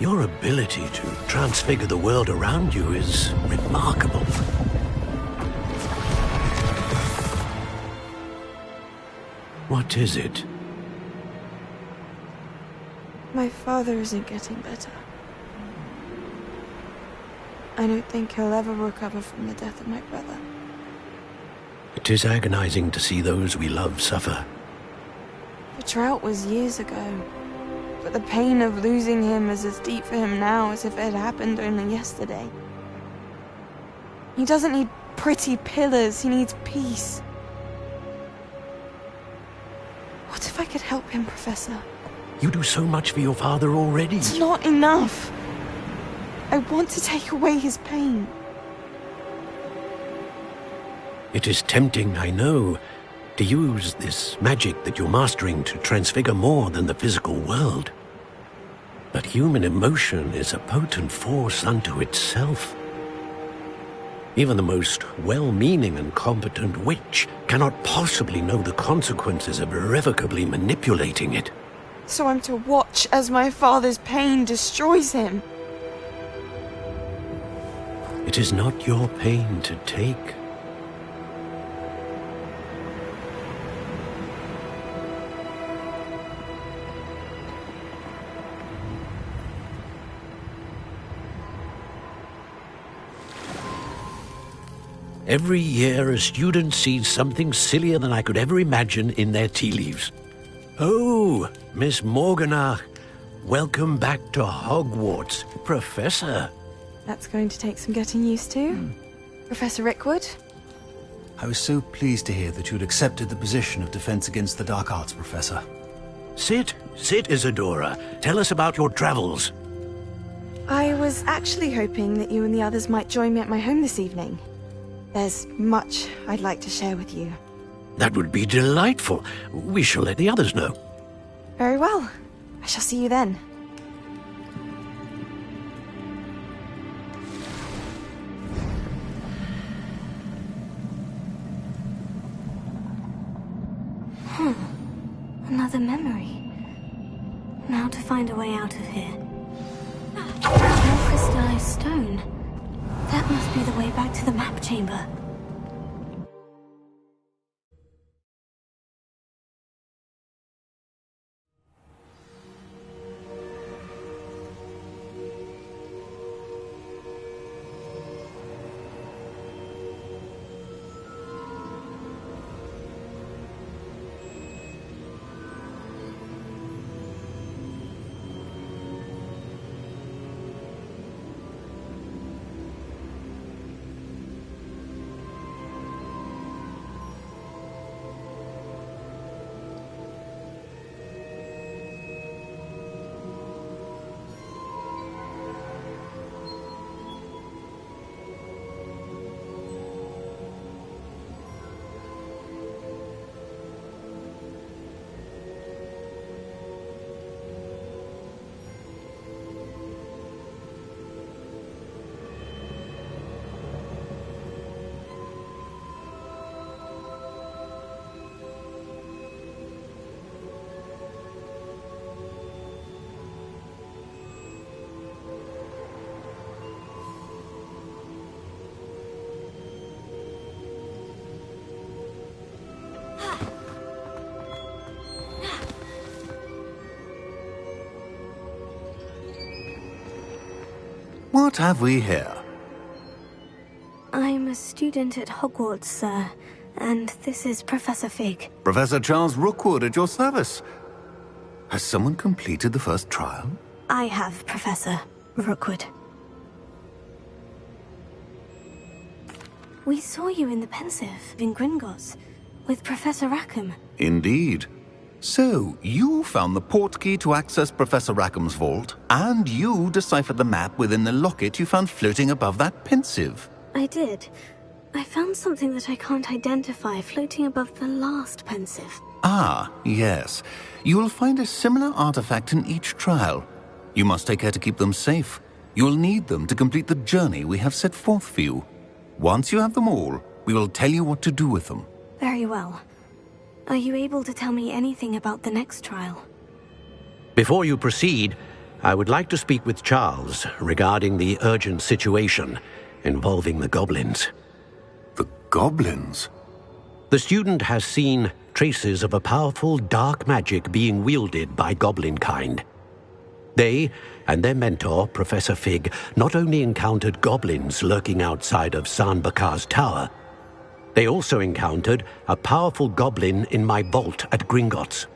Your ability to transfigure the world around you is remarkable. What is it? My father isn't getting better. I don't think he'll ever recover from the death of my brother. It is agonizing to see those we love suffer. The drought was years ago, but the pain of losing him is as deep for him now as if it had happened only yesterday. He doesn't need pretty pillars, he needs peace. What if I could help him, Professor? You do so much for your father already. It's not enough. I want to take away his pain. It is tempting, I know, to use this magic that you're mastering to transfigure more than the physical world. But human emotion is a potent force unto itself. Even the most well-meaning and competent witch cannot possibly know the consequences of irrevocably manipulating it. So I'm to watch as my father's pain destroys him. It is not your pain to take. Every year, a student sees something sillier than I could ever imagine in their tea leaves. Oh, Miss Morganach, welcome back to Hogwarts, Professor. That's going to take some getting used to. Professor Rickwood? I was so pleased to hear that you'd accepted the position of Defense Against the Dark Arts, Professor. Sit, Isadora. Tell us about your travels. I was actually hoping that you and the others might join me at my home this evening. There's much I'd like to share with you. That would be delightful. We shall let the others know. Very well. I shall see you then. Another memory. Now to find a way out of here. More crystallized stone. That must be the way back to the map chamber. What have we here? I'm a student at Hogwarts, sir, and this is Professor Fig. Professor Charles Rookwood at your service. Has someone completed the first trial? I have, Professor Rookwood. We saw you in the Pensive in Gringotts with Professor Rackham. Indeed. So, you found the portkey to access Professor Rackham's vault, and you deciphered the map within the locket you found floating above that Pensive. I did. I found something that I can't identify floating above the last Pensive. Ah, yes. You will find a similar artifact in each trial. You must take care to keep them safe. You will need them to complete the journey we have set forth for you. Once you have them all, we will tell you what to do with them. Very well. Are you able to tell me anything about the next trial? Before you proceed, I would like to speak with Charles regarding the urgent situation involving the goblins. The goblins? The student has seen traces of a powerful dark magic being wielded by goblin kind. They and their mentor, Professor Fig, not only encountered goblins lurking outside of San Bakar's tower, they also encountered a powerful goblin in my vault at Gringotts.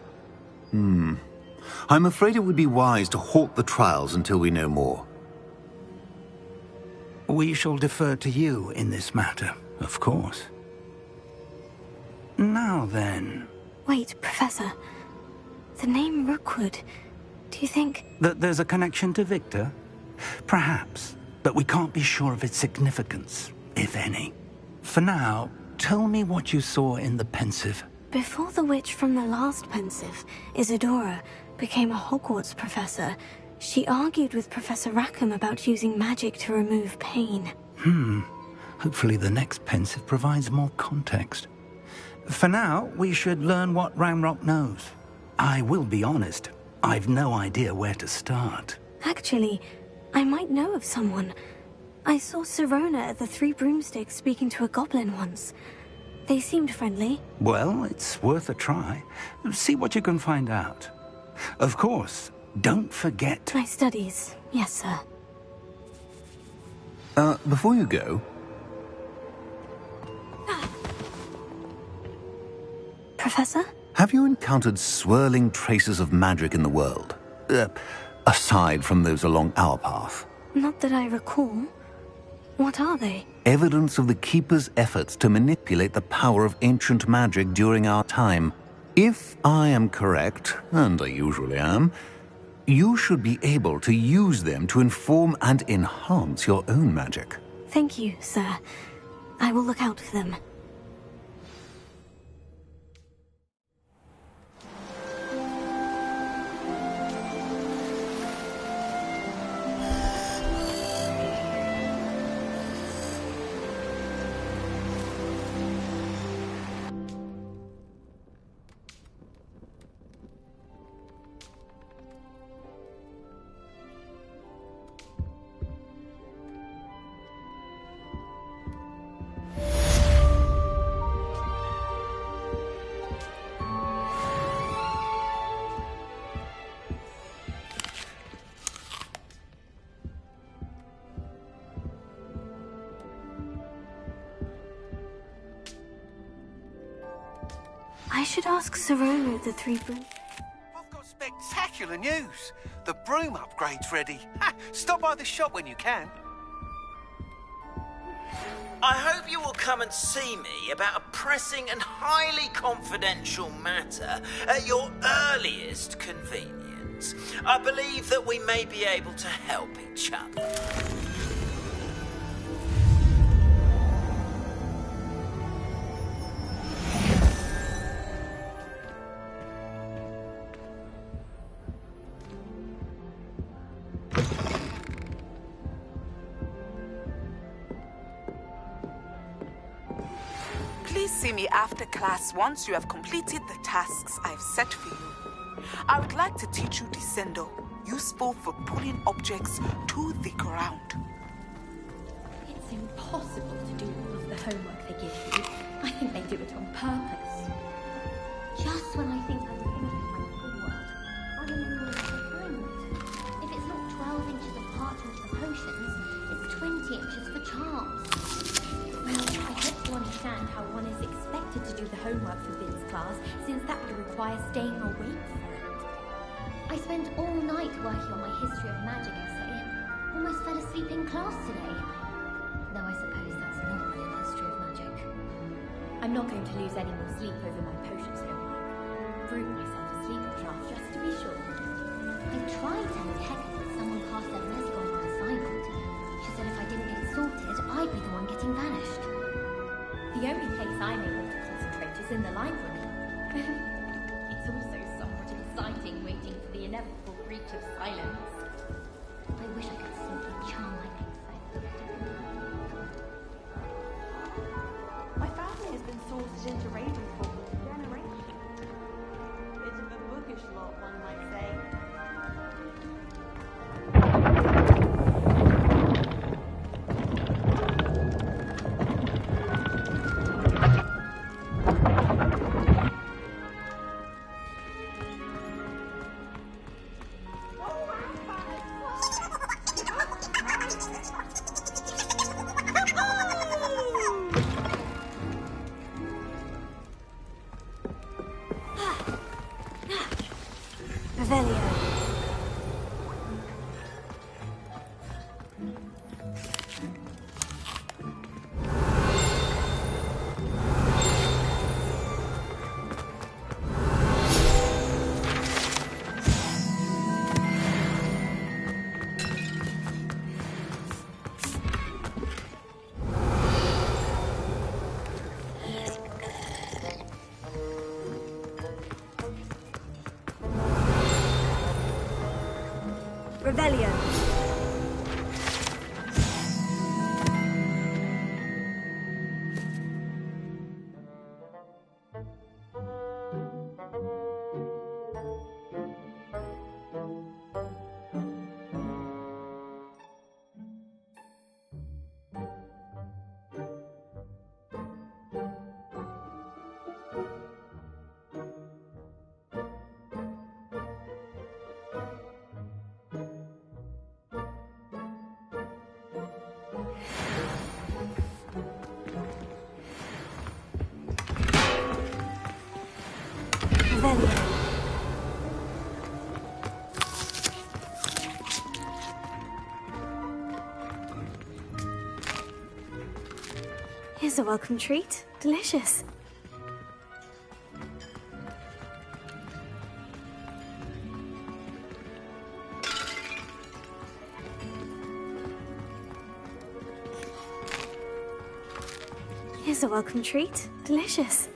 I'm afraid it would be wise to halt the trials until we know more. We shall defer to you in this matter, of course. Now then... Wait, Professor. The name Rookwood. Do you think... That there's a connection to Victor? Perhaps, but we can't be sure of its significance, if any. For now, tell me what you saw in the Pensive. Before the witch from the last Pensive, Isadora, became a Hogwarts professor, she argued with Professor Rackham about using magic to remove pain. Hopefully the next Pensive provides more context. For now, we should learn what Ramrock knows. I will be honest, I've no idea where to start. Actually, I might know of someone. I saw Sirona at the Three Broomsticks speaking to a goblin once. They seemed friendly. Well, it's worth a try. See what you can find out. Of course, don't forget... My studies, yes, sir. Before you go... Professor? Have you encountered swirling traces of magic in the world? Aside from those along our path? Not that I recall. What are they? Evidence of the Keeper's efforts to manipulate the power of ancient magic during our time. If I am correct, and I usually am, you should be able to use them to inform and enhance your own magic. Thank you, sir. I will look out for them. I should ask Sirona of the Three Broom. I've got spectacular news. The broom upgrade's ready. Ha! Stop by the shop when you can. I hope you will come and see me about a pressing and highly confidential matter at your earliest convenience. I believe that we may be able to help each other. Please see me after class once you have completed the tasks I've set for you. I would like to teach you Descendo, useful for pulling objects to the ground. It's impossible to do all of the homework they give you. I think they do it on purpose. Just when I think I'm finishing my schoolwork, I remember a refinement. If it's not 12 inches of parchment for potions, charms. Well, I hope you understand how one is expected to do the homework for Vin's class, since that would require staying awake for it. I spent all night working on my history of magic essay. Almost fell asleep in class today. Though I suppose that's normal in history of magic. I'm not going to lose any more sleep over my potions homework. Brood myself asleep in class just to be sure. I tried telling Hector that someone passed their resk on my assignment. She said if I didn't get sorted, I'd be the one getting vanished. The only place I'm able to concentrate is in the library. It's also somewhat exciting waiting for the inevitable breach of silence. I wish I could simply charm my exile. My family has been sorted into Ravenfall for generations. Bit of a bookish lot, one might say. Revelio. Revelio. Revelio. Here's a welcome treat. Delicious. Here's a welcome treat. Delicious.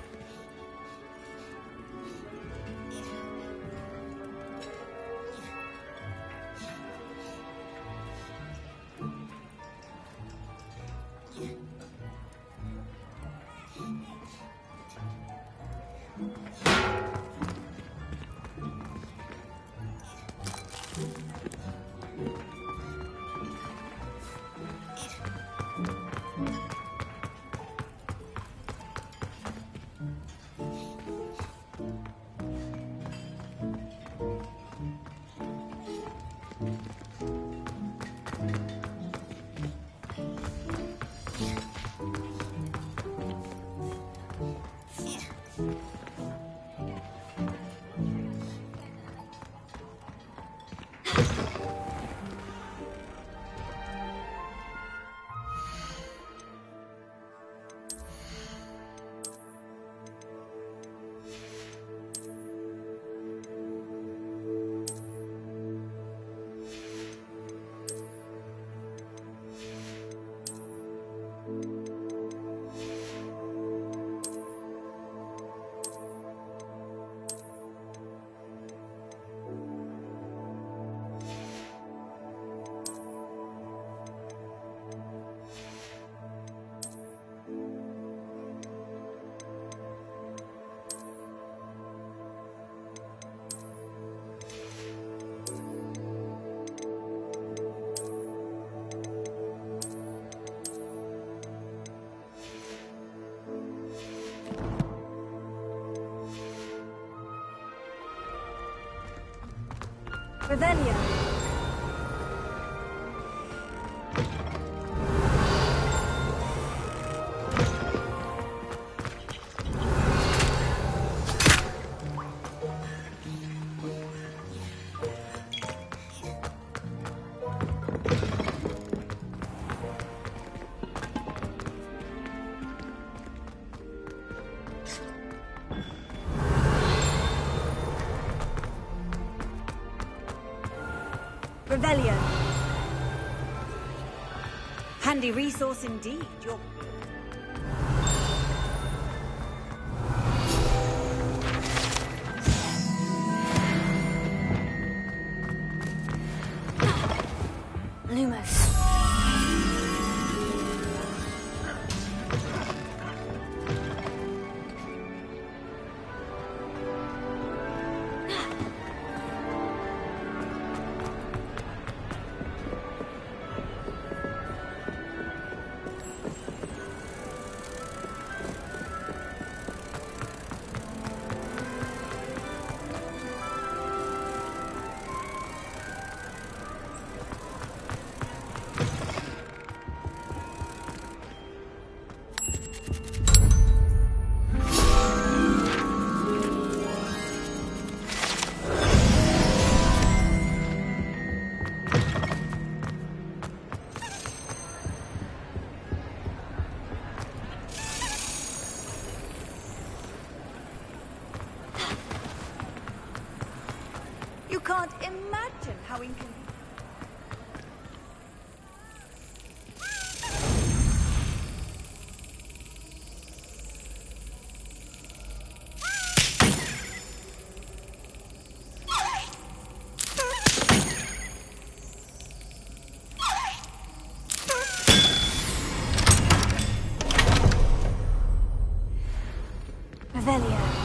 Revelio. Revelio. Handy resource indeed. You're... Lumos. You can't imagine how inconvenient. Revelio.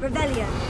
Revelio.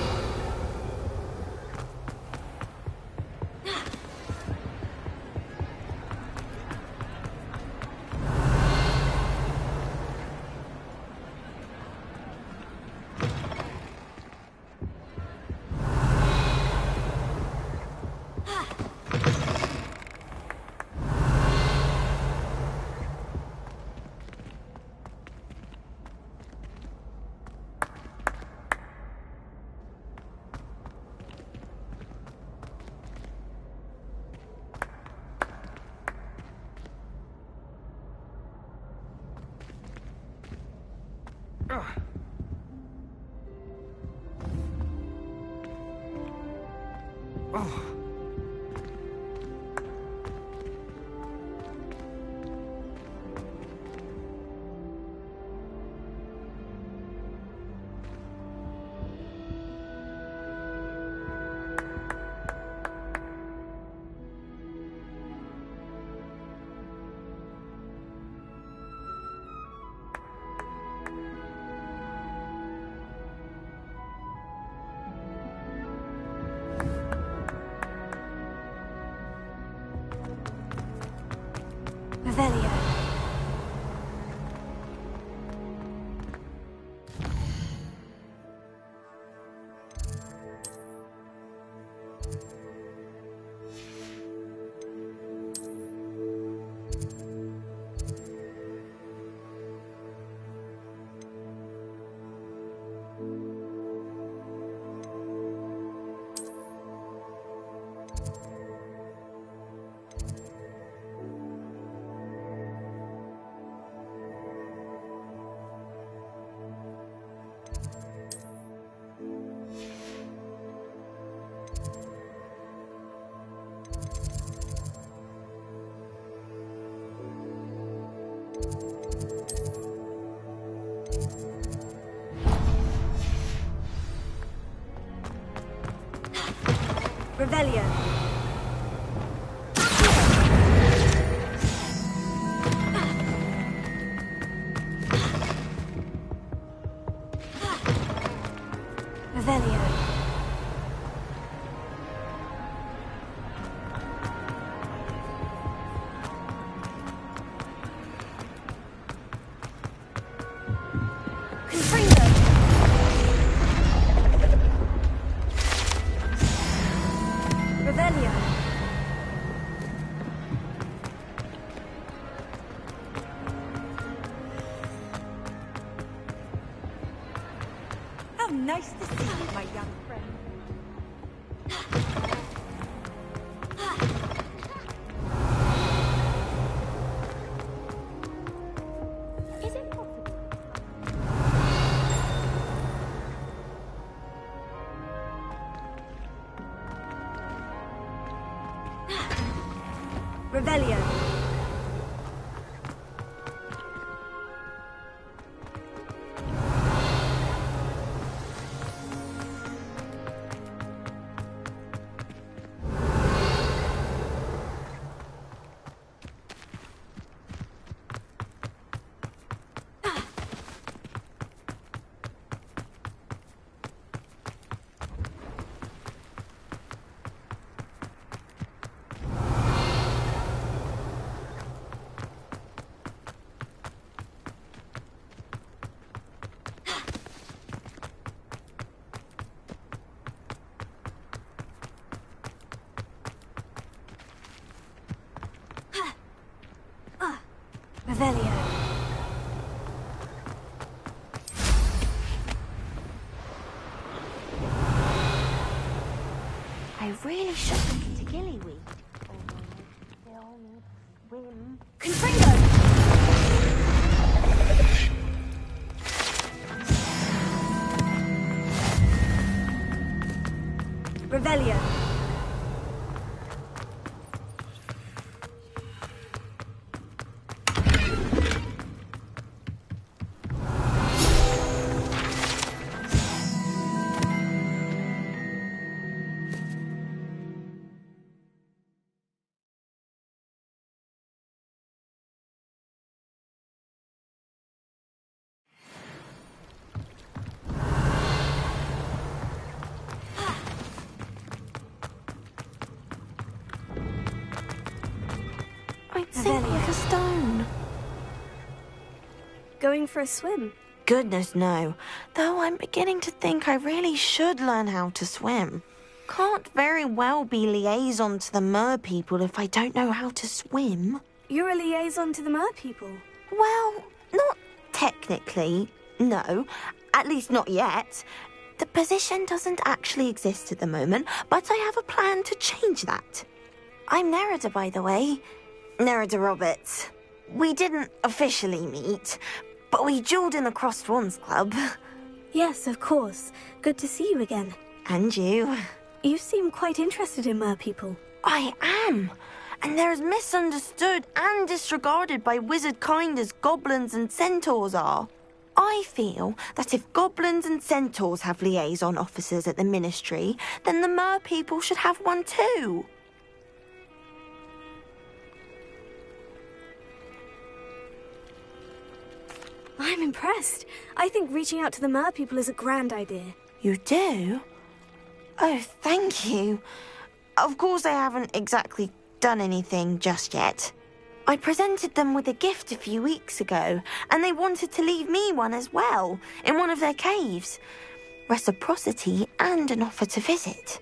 Revelio. Revelio. Revelio. Confringo! Revelio! How nice to see you, my young friend. Is it possible? Revelio! Revelio. I really should look into gillyweed. Swim. Confringo! Revelio. I'd sink like a stone. Going for a swim? Goodness, no. Though I'm beginning to think I really should learn how to swim. Can't very well be liaison to the mer people if I don't know how to swim. You're a liaison to the mer people? Well, not technically, no. At least not yet. The position doesn't actually exist at the moment, but I have a plan to change that. I'm Nerida, by the way. Nerida Roberts. We didn't officially meet, but we duelled in the Crossed Wands Club. Yes, of course. Good to see you again. And you. You seem quite interested in mer people. I am. And they're as misunderstood and disregarded by wizard kind as goblins and centaurs are. I feel that if goblins and centaurs have liaison officers at the ministry, then the mer people should have one too. I'm impressed. I think reaching out to the mer people is a grand idea. You do? Oh, thank you. Of course I haven't exactly done anything just yet. I presented them with a gift a few weeks ago, and they wanted to leave me one as well, in one of their caves. Reciprocity and an offer to visit.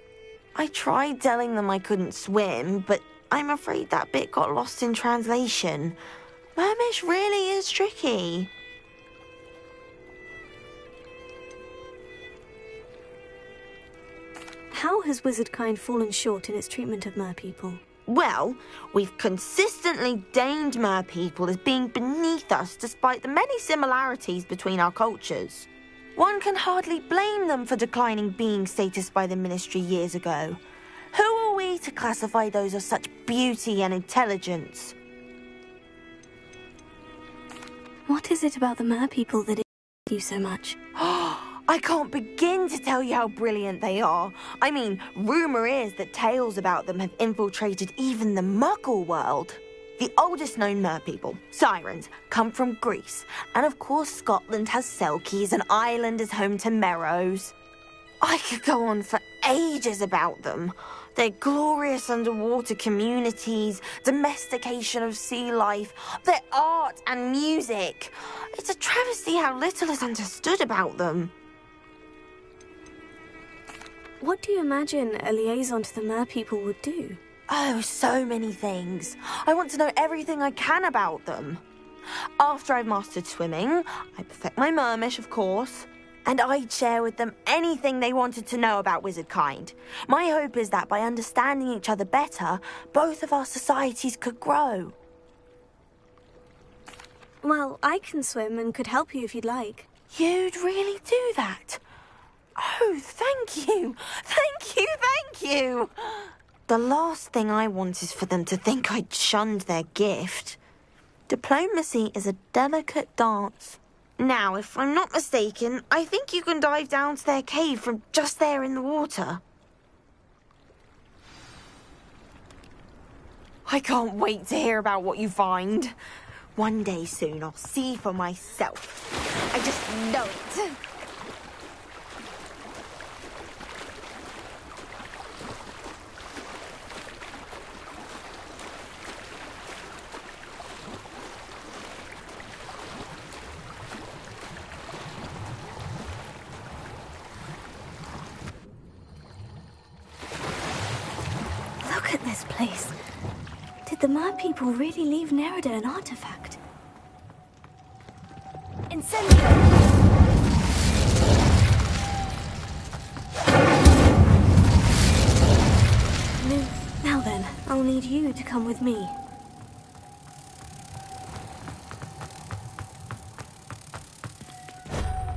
I tried telling them I couldn't swim, but I'm afraid that bit got lost in translation. Mermish really is tricky. How has wizardkind fallen short in its treatment of mer people? Well, we've consistently deemed mer people as being beneath us despite the many similarities between our cultures. One can hardly blame them for declining being status by the ministry years ago. Who are we to classify those of such beauty and intelligence? What is it about the mer people that interests you so much? I can't begin to tell you how brilliant they are. I mean, rumour is that tales about them have infiltrated even the Muggle world. The oldest known mer people, sirens, come from Greece. And of course Scotland has Selkies and Ireland is home to Merrows. I could go on for ages about them. Their glorious underwater communities, domestication of sea life, their art and music. It's a travesty how little is understood about them. What do you imagine a liaison to the mer people would do? Oh, so many things. I want to know everything I can about them. After I've mastered swimming, I perfect my mermish, of course, and I'd share with them anything they wanted to know about wizard kind. My hope is that by understanding each other better, both of our societies could grow. Well, I can swim and could help you if you'd like. You'd really do that? Oh, thank you! Thank you, thank you! The last thing I want is for them to think I'd shunned their gift. Diplomacy is a delicate dance. Now, if I'm not mistaken, I think you can dive down to their cave from just there in the water. I can't wait to hear about what you find. One day soon, I'll see for myself. I just know it. Look at this place. Did the mer people really leave Nerida an artifact? Incendio! Now then, I'll need you to come with me.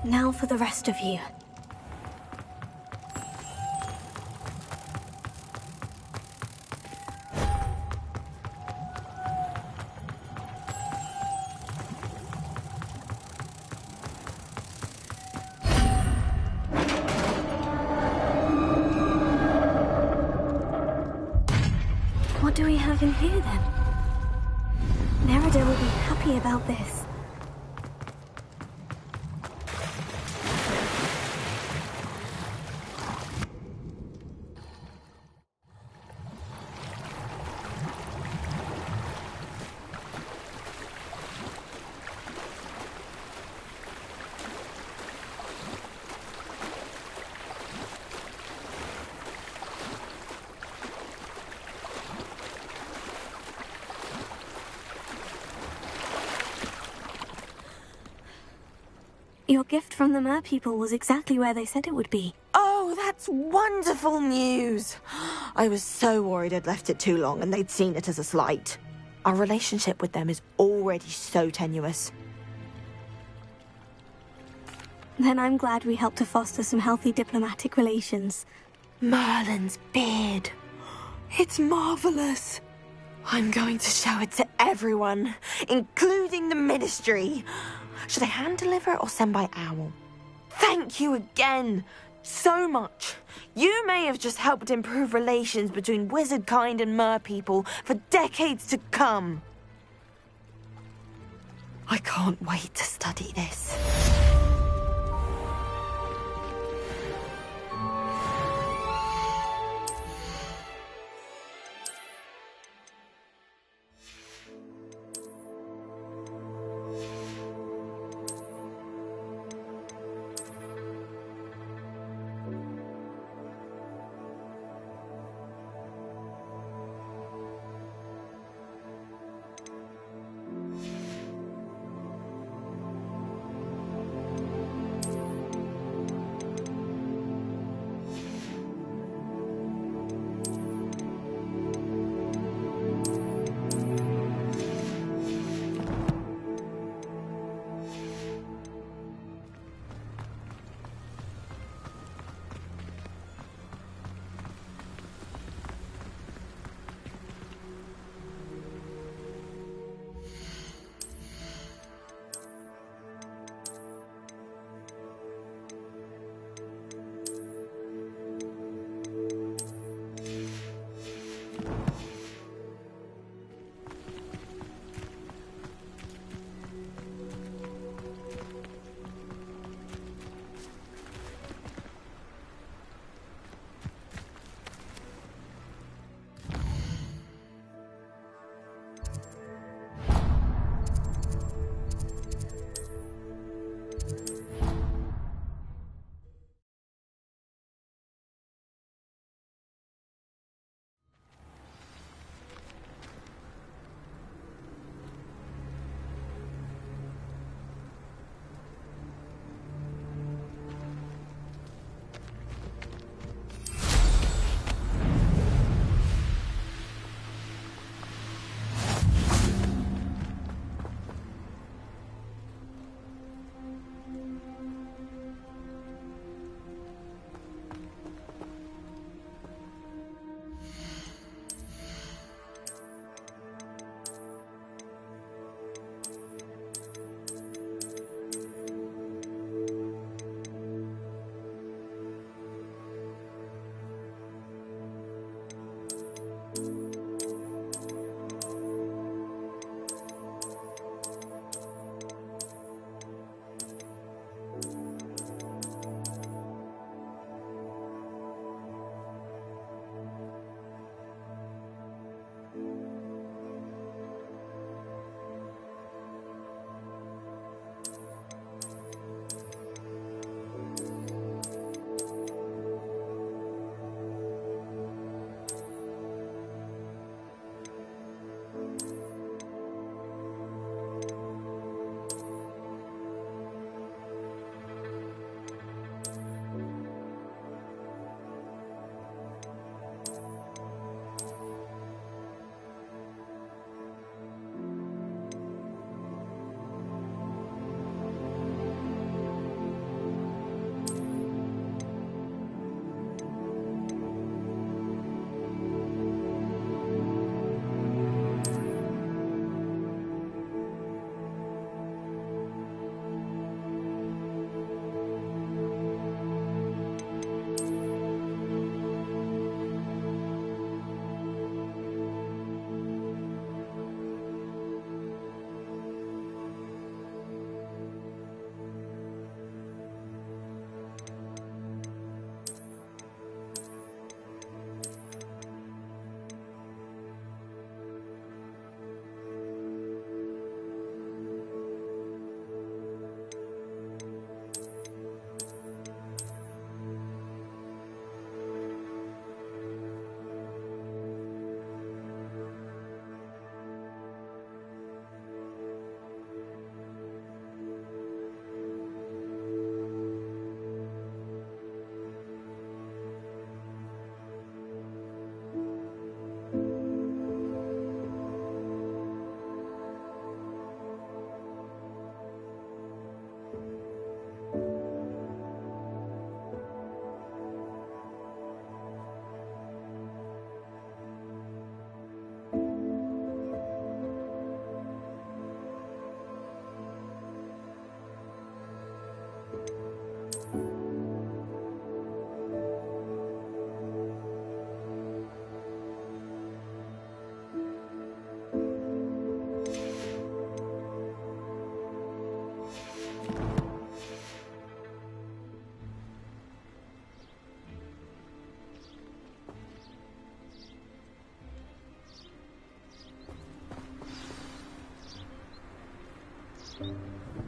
Now for the rest of you. What do we have in here, then? Nerida will be happy about this. Your gift from the mer people was exactly where they said it would be. Oh, that's wonderful news! I was so worried I'd left it too long and they'd seen it as a slight. Our relationship with them is already so tenuous. Then I'm glad we helped to foster some healthy diplomatic relations. Merlin's beard. It's marvelous. I'm going to show it to everyone, including the Ministry. Should I hand deliver it or send by owl? Thank you again so much. You may have just helped improve relations between wizard kind and mer people for decades to come. I can't wait to study this.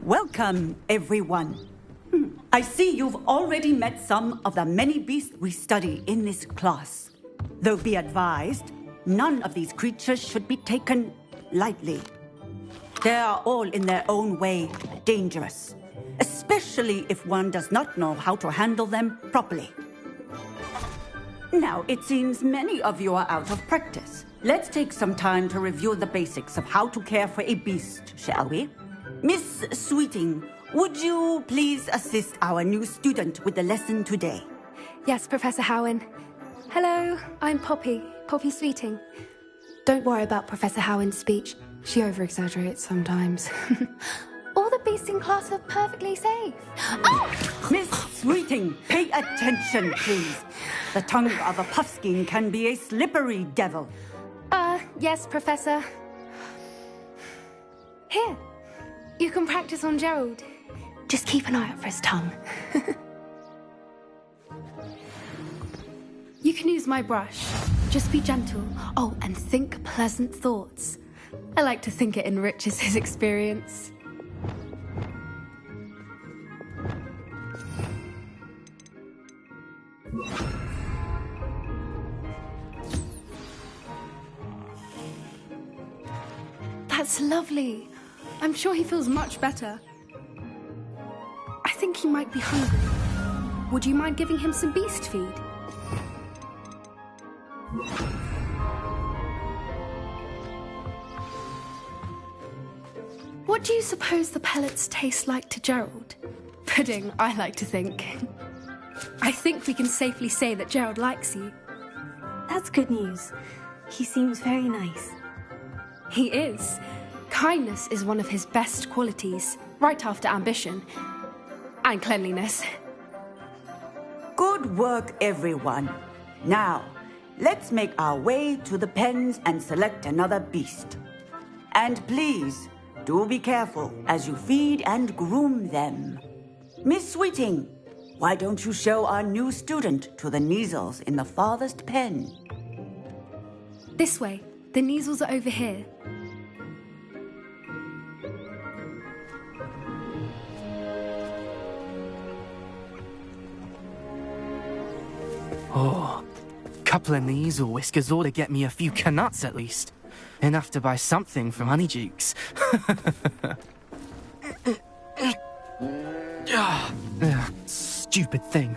Welcome, everyone. I see you've already met some of the many beasts we study in this class. Though be advised, none of these creatures should be taken lightly. They are all in their own way dangerous, especially if one does not know how to handle them properly. Now, it seems many of you are out of practice. Let's take some time to review the basics of how to care for a beast, shall we? Miss Sweeting, would you please assist our new student with the lesson today? Yes, Professor Howen. Hello, I'm Poppy Sweeting. Don't worry about Professor Howen's speech. She over-exaggerates sometimes. All the beasts in class are perfectly safe. Oh! Miss Sweeting, pay attention, please. The tongue of a puffskein can be a slippery devil. Yes, Professor. Here, you can practice on Gerald. Just keep an eye out for his tongue. You can use my brush. Just be gentle. Oh, and think pleasant thoughts. I like to think it enriches his experience. That's lovely. I'm sure he feels much better. I think he might be hungry. Would you mind giving him some beast feed? What do you suppose the pellets taste like to Gerald? Pudding, I like to think. I think we can safely say that Gerald likes you. That's good news. He seems very nice. He is. Kindness is one of his best qualities, right after ambition. And cleanliness. Good work, everyone. Now, let's make our way to the pens and select another beast. And please, do be careful as you feed and groom them. Miss Sweeting, why don't you show our new student to the Neasels in the farthest pen? This way. The Neasels are over here. Oh, couple of Neasel whiskers ought to get me a few canuts at least. Enough to buy something from Honeydukes. Stupid thing.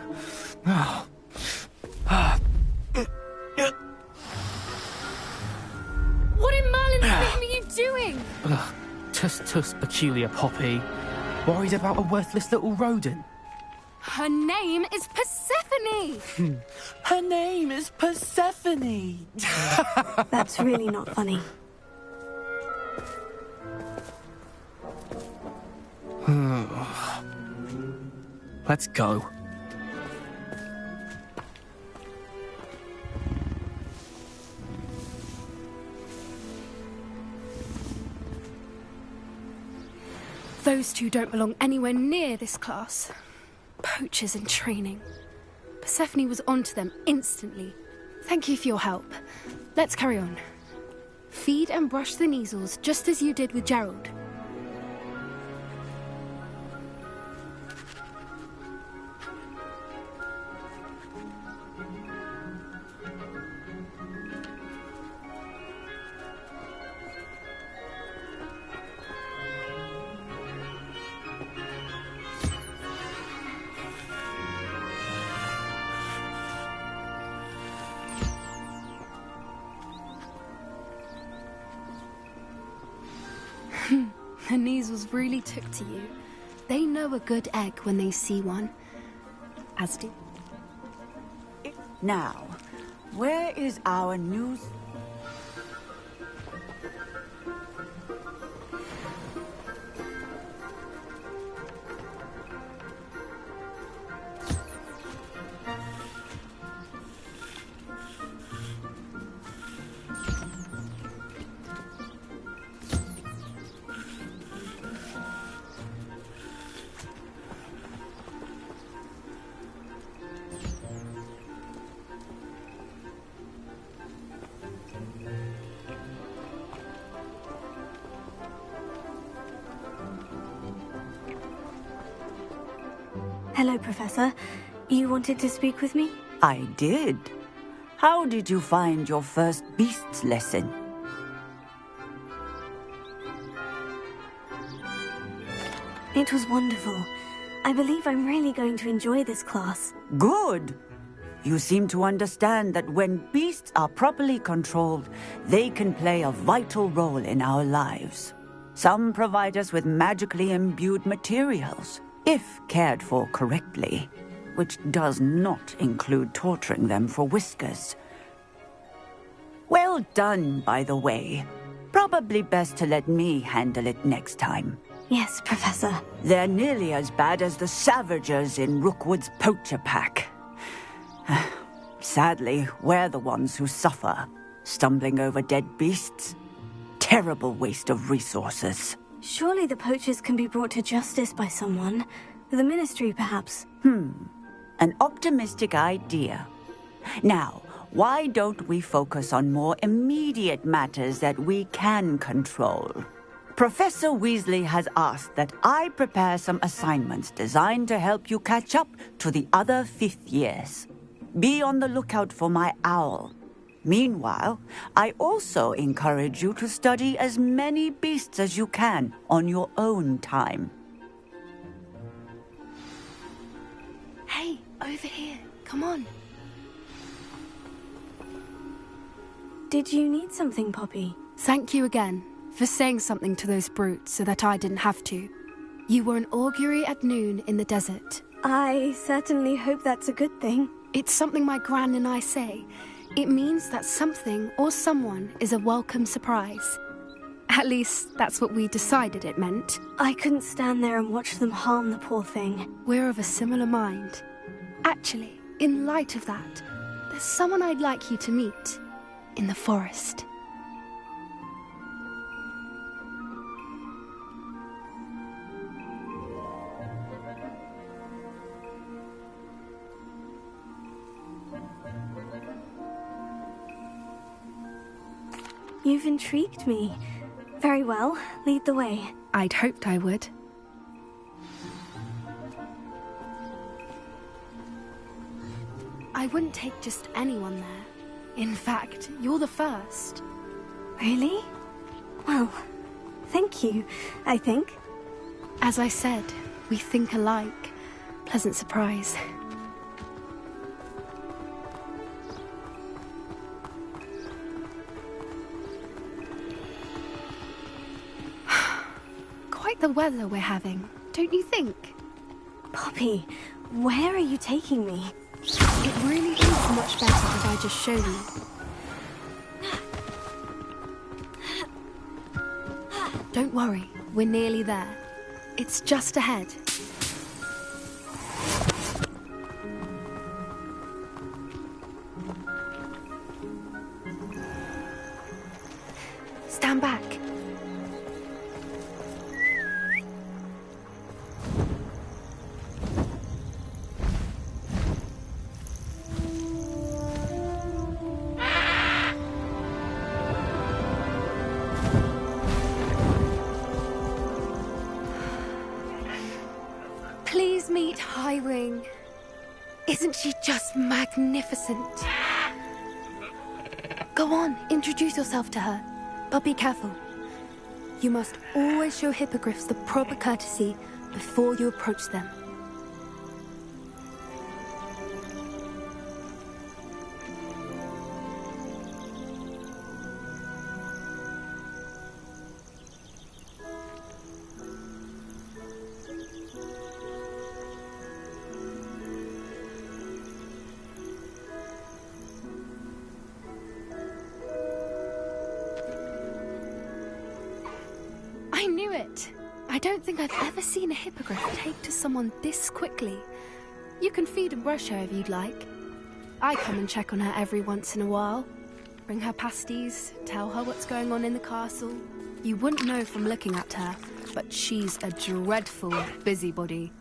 What in Merlin's name are you doing? Tuss, peculiar Poppy. Worried about a worthless little rodent. Her name is Persephone! Her name is Persephone! That's really not funny. Let's go. Those two don't belong anywhere near this class. Poachers in training. Persephone was onto them instantly. Thank you for your help. Let's carry on. Feed and brush the Neasels just as you did with Gerald. The Neasels really took to you. They know a good egg when they see one. As do. Now, where is our new... Hello, Professor. You wanted to speak with me? I did. How did you find your first beasts lesson? It was wonderful. I believe I'm really going to enjoy this class. Good. You seem to understand that when beasts are properly controlled, they can play a vital role in our lives. Some provide us with magically imbued materials, if cared for correctly, which does not include torturing them for whiskers. Well done, by the way. Probably best to let me handle it next time. Yes, Professor. They're nearly as bad as the Savagers in Rookwood's poacher pack. Sadly, we're the ones who suffer, stumbling over dead beasts. Terrible waste of resources. Surely the poachers can be brought to justice by someone. The Ministry, perhaps. An optimistic idea. Now, why don't we focus on more immediate matters that we can control? Professor Weasley has asked that I prepare some assignments designed to help you catch up to the other 5th years. Be on the lookout for my owl. Meanwhile, I also encourage you to study as many beasts as you can on your own time. Hey, over here. Come on. Did you need something, Poppy? Thank you again for saying something to those brutes so that I didn't have to. You were an augury at noon in the desert. I certainly hope that's a good thing. It's something my gran and I say. It means that something or someone is a welcome surprise. At least, that's what we decided it meant. I couldn't stand there and watch them harm the poor thing. We're of a similar mind. Actually, in light of that, there's someone I'd like you to meet in the forest. You've intrigued me. Very well, lead the way. I'd hoped I would. I wouldn't take just anyone there. In fact, you're the first. Really? Well, thank you, I think. As I said, we think alike. Pleasant surprise. Quite the weather we're having, don't you think? Poppy, where are you taking me? It really is much better if I just show you. Don't worry, we're nearly there. It's just ahead. Stand back. Please meet Highwing. Isn't she just magnificent? Go on, introduce yourself to her. But be careful. You must always show hippogriffs the proper courtesy before you approach them. I knew it! I don't think I've ever seen a hippogriff take to someone this quickly. You can feed and brush her if you'd like. I come and check on her every once in a while. Bring her pasties, tell her what's going on in the castle. You wouldn't know from looking at her, but she's a dreadful busybody.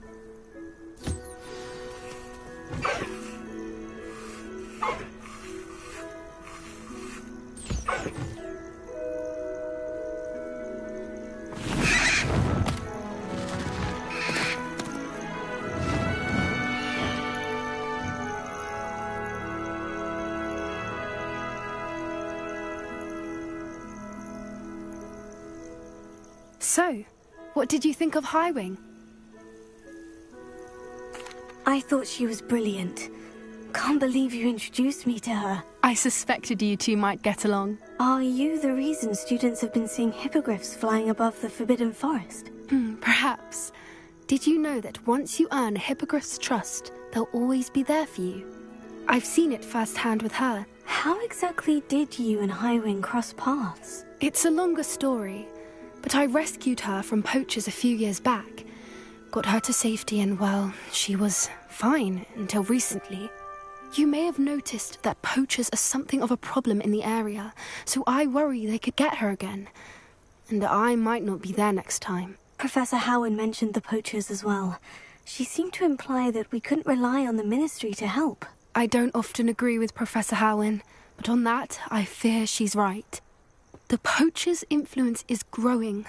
So, what did you think of Highwing? I thought she was brilliant. Can't believe you introduced me to her. I suspected you two might get along. Are you the reason students have been seeing hippogriffs flying above the Forbidden Forest? Perhaps. Did you know that once you earn a hippogriff's trust, they'll always be there for you? I've seen it firsthand with her. How exactly did you and Highwing cross paths? It's a longer story, but I rescued her from poachers a few years back. Got her to safety and, well, she was fine until recently. You may have noticed that poachers are something of a problem in the area, so I worry they could get her again. And I might not be there next time. Professor Howard mentioned the poachers as well. She seemed to imply that we couldn't rely on the Ministry to help. I don't often agree with Professor Howin, but on that, I fear she's right. The poachers' influence is growing.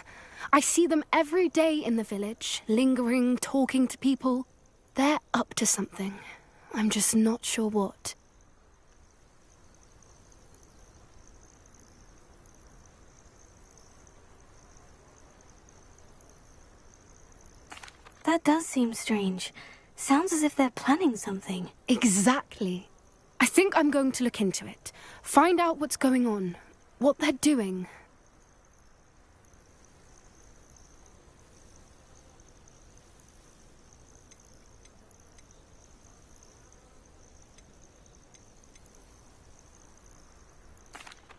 I see them every day in the village, lingering, talking to people. They're up to something. I'm just not sure what. That does seem strange. Sounds as if they're planning something. Exactly. I think I'm going to look into it. Find out what's going on. What they're doing.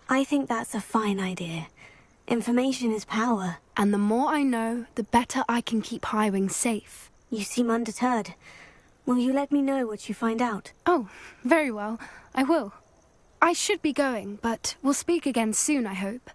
I think that's a fine idea. Information is power. And the more I know, the better I can keep Highwing safe. You seem undeterred. Will you let me know what you find out? Oh, very well. I will. I should be going, but we'll speak again soon, I hope.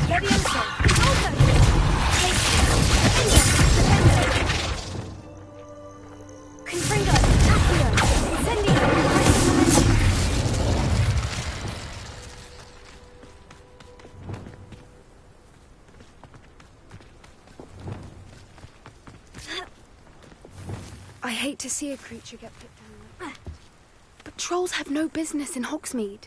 Get in, I hate to see a creature get put down like that. But trolls have no business in Hogsmeade.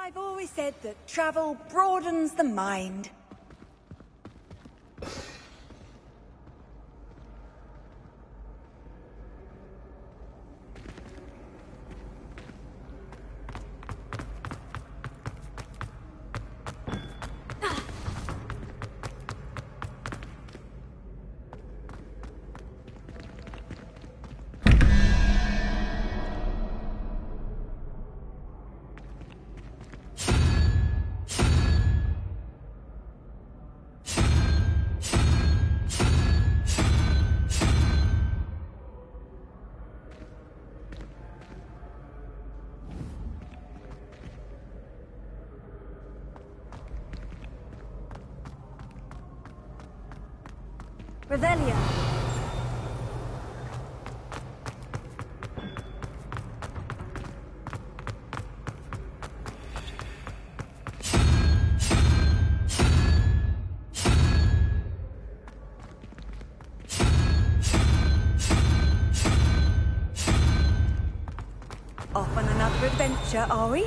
I've always said that travel broadens the mind. Revelio. Off on another adventure, are we?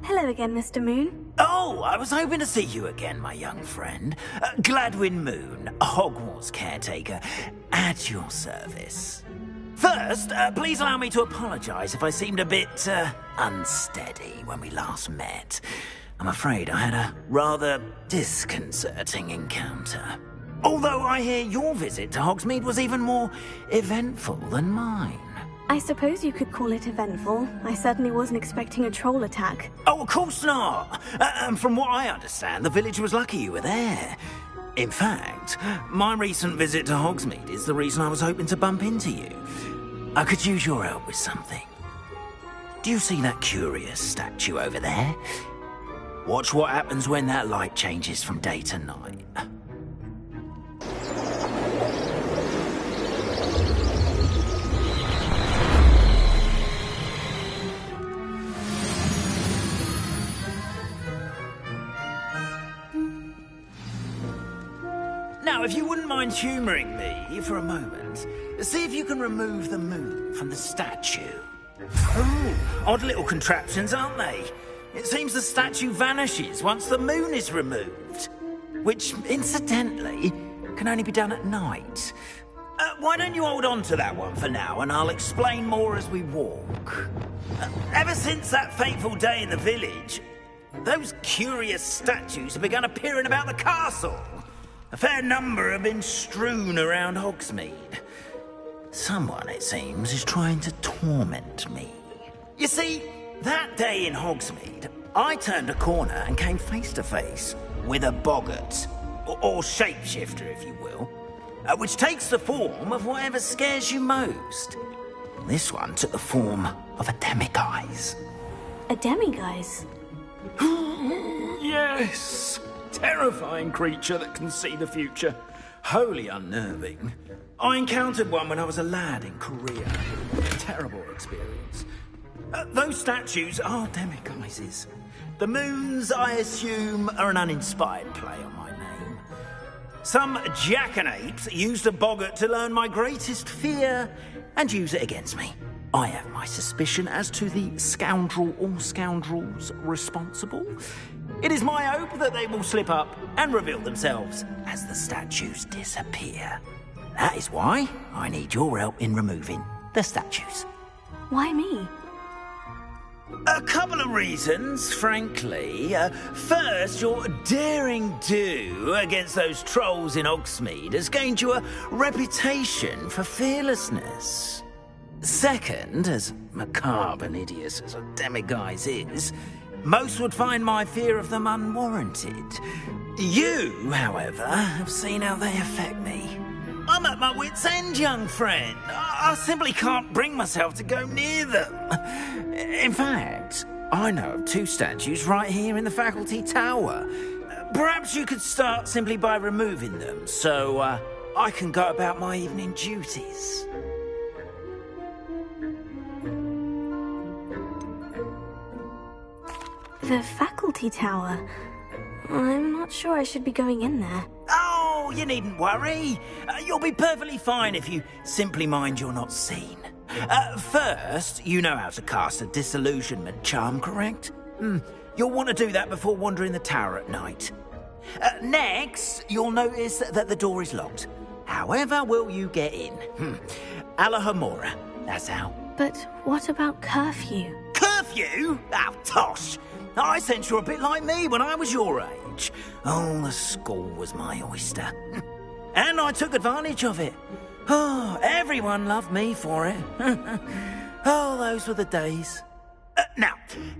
Hello again, Mr. Moon. Oh, I was hoping to see you again, my young friend. Gladwin Moon, Hogwarts caretaker, at your service. First, please allow me to apologise if I seemed a bit unsteady when we last met. I'm afraid I had a rather disconcerting encounter. Although I hear your visit to Hogsmeade was even more eventful than mine. I suppose you could call it eventful. I certainly wasn't expecting a troll attack. Oh, of course not! And from what I understand, the village was lucky you were there. In fact, my recent visit to Hogsmeade is the reason I was hoping to bump into you. I could use your help with something. Do you see that curious statue over there? Watch what happens when that light changes from day to night. Now, if you wouldn't mind humouring me for a moment, see if you can remove the moon from the statue. Oh, odd little contraptions, aren't they? It seems the statue vanishes once the moon is removed. Which, incidentally, can only be done at night. Why don't you hold on to that one for now, and I'll explain more as we walk. Ever since that fateful day in the village, those curious statues have begun appearing about the castle. A fair number have been strewn around Hogsmeade. Someone, it seems, is trying to torment me. You see, that day in Hogsmeade, I turned a corner and came face to face with a boggart, or shapeshifter, if you will, which takes the form of whatever scares you most. This one took the form of a demiguise. A demiguise? Yes! Terrifying creature that can see the future. Wholly unnerving. I encountered one when I was a lad in Korea. Terrible experience. Those statues are demiguises. The moons, I assume, are an uninspired play on my name. Some jackanapes used a boggart to learn my greatest fear and use it against me. I have my suspicion as to the scoundrel or scoundrels responsible. It is my hope that they will slip up and reveal themselves as the statues disappear. That is why I need your help in removing the statues. Why me? A couple of reasons, frankly. First, your daring do against those trolls in Hogsmeade has gained you a reputation for fearlessness. Second, as macabre and hideous as a demiguise is, most would find my fear of them unwarranted. You, however, have seen how they affect me. I'm at my wit's end, young friend. I simply can't bring myself to go near them. In fact, I know of two statues right here in the faculty tower. Perhaps you could start simply by removing them, so I can go about my evening duties. The faculty tower? I'm not sure I should be going in there. Oh, you needn't worry. You'll be perfectly fine if you simply mind you're not seen. First, you know how to cast a disillusionment charm, correct? You'll want to do that before wandering the tower at night. Next, you'll notice that the door is locked. However will you get in? Alahomora, that's how. But what about curfew? Curfew? Oh, tosh! I sense you're a bit like me when I was your age. Oh, the school was my oyster. And I took advantage of it. Oh, everyone loved me for it. Oh, those were the days. Now,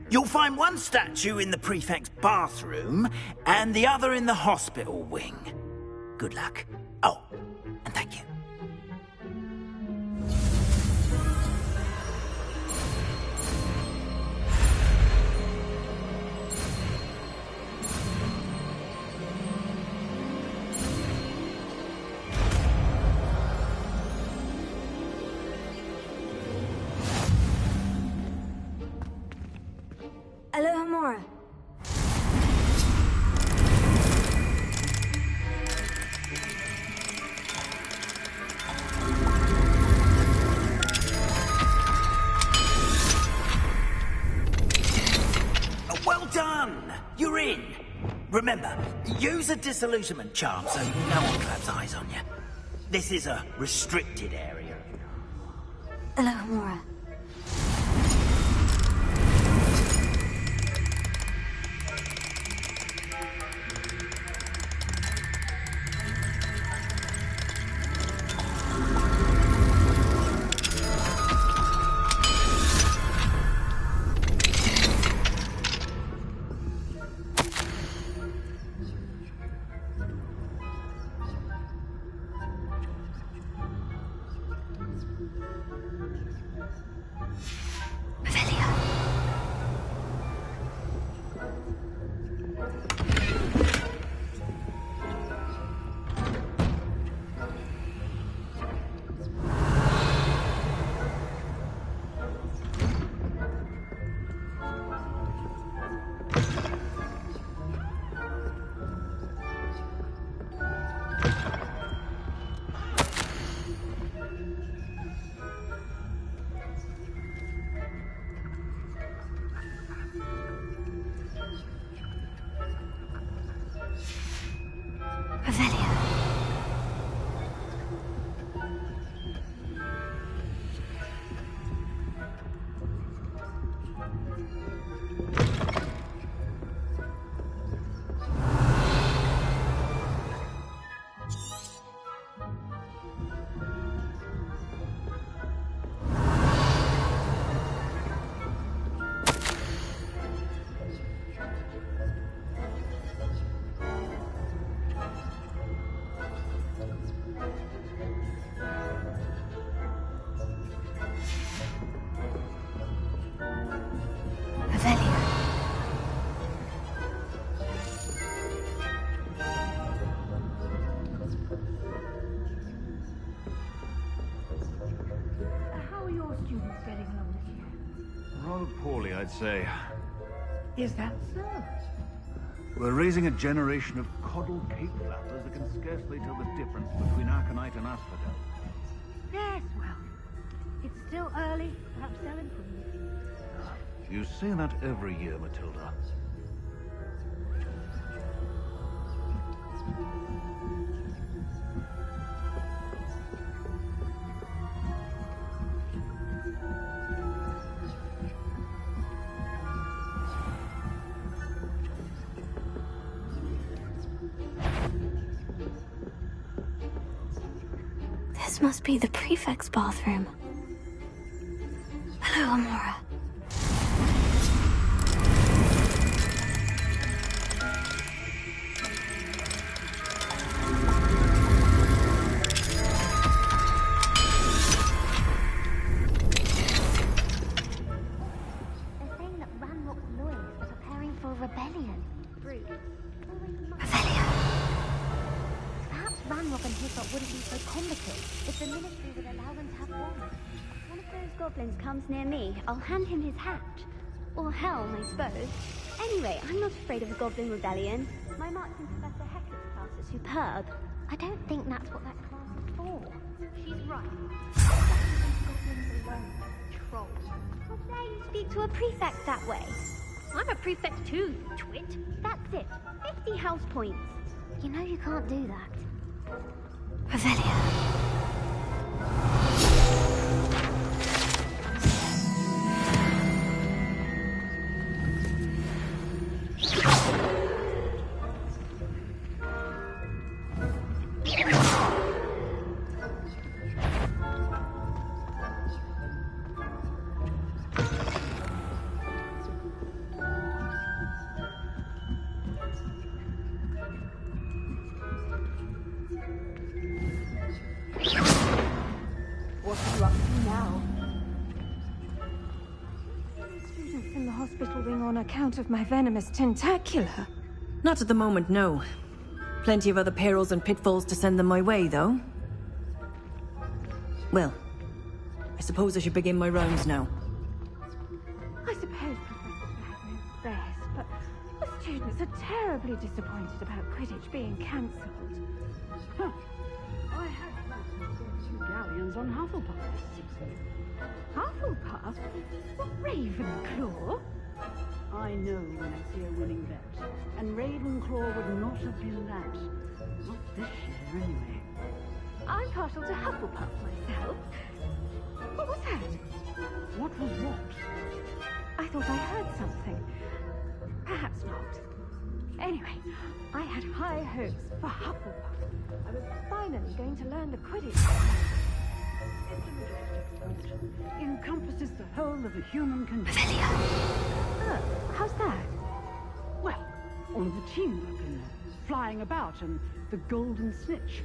you'll find one statue in the prefect's bathroom and the other in the hospital wing. Good luck. Oh, and thank you. Alahomora. Well done! You're in. Remember, use a disillusionment charm so no one claps eyes on you. This is a restricted area. Hello, Amora. Rather poorly, I'd say. Is that so? We're raising a generation of coddled cape flappers that can scarcely tell the difference between Aconite and Asphodel. Yes, well, it's still early. Perhaps they'll improve. You say that every year, Matilda. This must be the prefect's bathroom. Hello, Amora. They're saying that Ranrock's lawyers are preparing for a rebellion. Rude. Perhaps Ranrock and his lot wouldn't be so combative if the ministry would allow them to have one. One of those goblins comes near me, I'll hand him his hat. Or helm, I suppose. Anyway, I'm not afraid of a goblin rebellion. My marks in Professor Hector's class are superb. I don't think that's what that class is for. She's right. Goblins alone. Troll. How dare you speak to a prefect that way? I'm a prefect too, you twit. That's it. 50 house points. You know you can't do that. Revelia. What are you up to now? Students in the hospital wing on account of my venomous tentacular. Not at the moment, no. Plenty of other perils and pitfalls to send them my way, though. Well, I suppose I should begin my rounds now. I suppose Professor Flagg knows best, but the students are terribly disappointed about Quidditch being cancelled. Huh. I have two galleons on Hufflepuff this season. Hufflepuff? What, Ravenclaw? I know when I see a winning bet, and Ravenclaw would not have been that. Not this year, anyway. I'm partial to Hufflepuff myself. What was that? What was what? I thought I heard something. Perhaps not. Anyway, I had high hopes for Hufflepuff. I was finally going to learn the Quidditch. Encompasses the whole of the human condition. Oh, how's that? Well, all of the teamwork in there, flying about, and the golden snitch.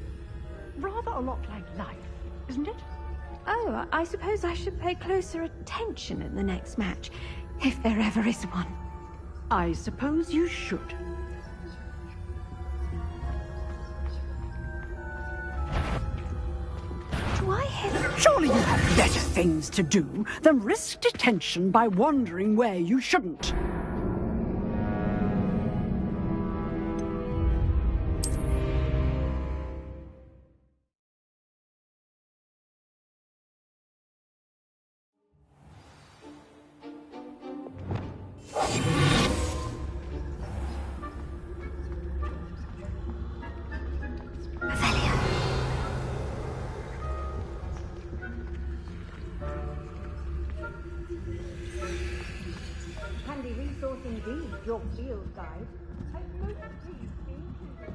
Rather a lot like life, isn't it? Oh, I suppose I should pay closer attention in the next match, if there ever is one. I suppose you should. Do I hear... Surely you have better things to do than risk detention by wandering where you shouldn't. Handy resource indeed, your field guide. I'm most pleased to be included.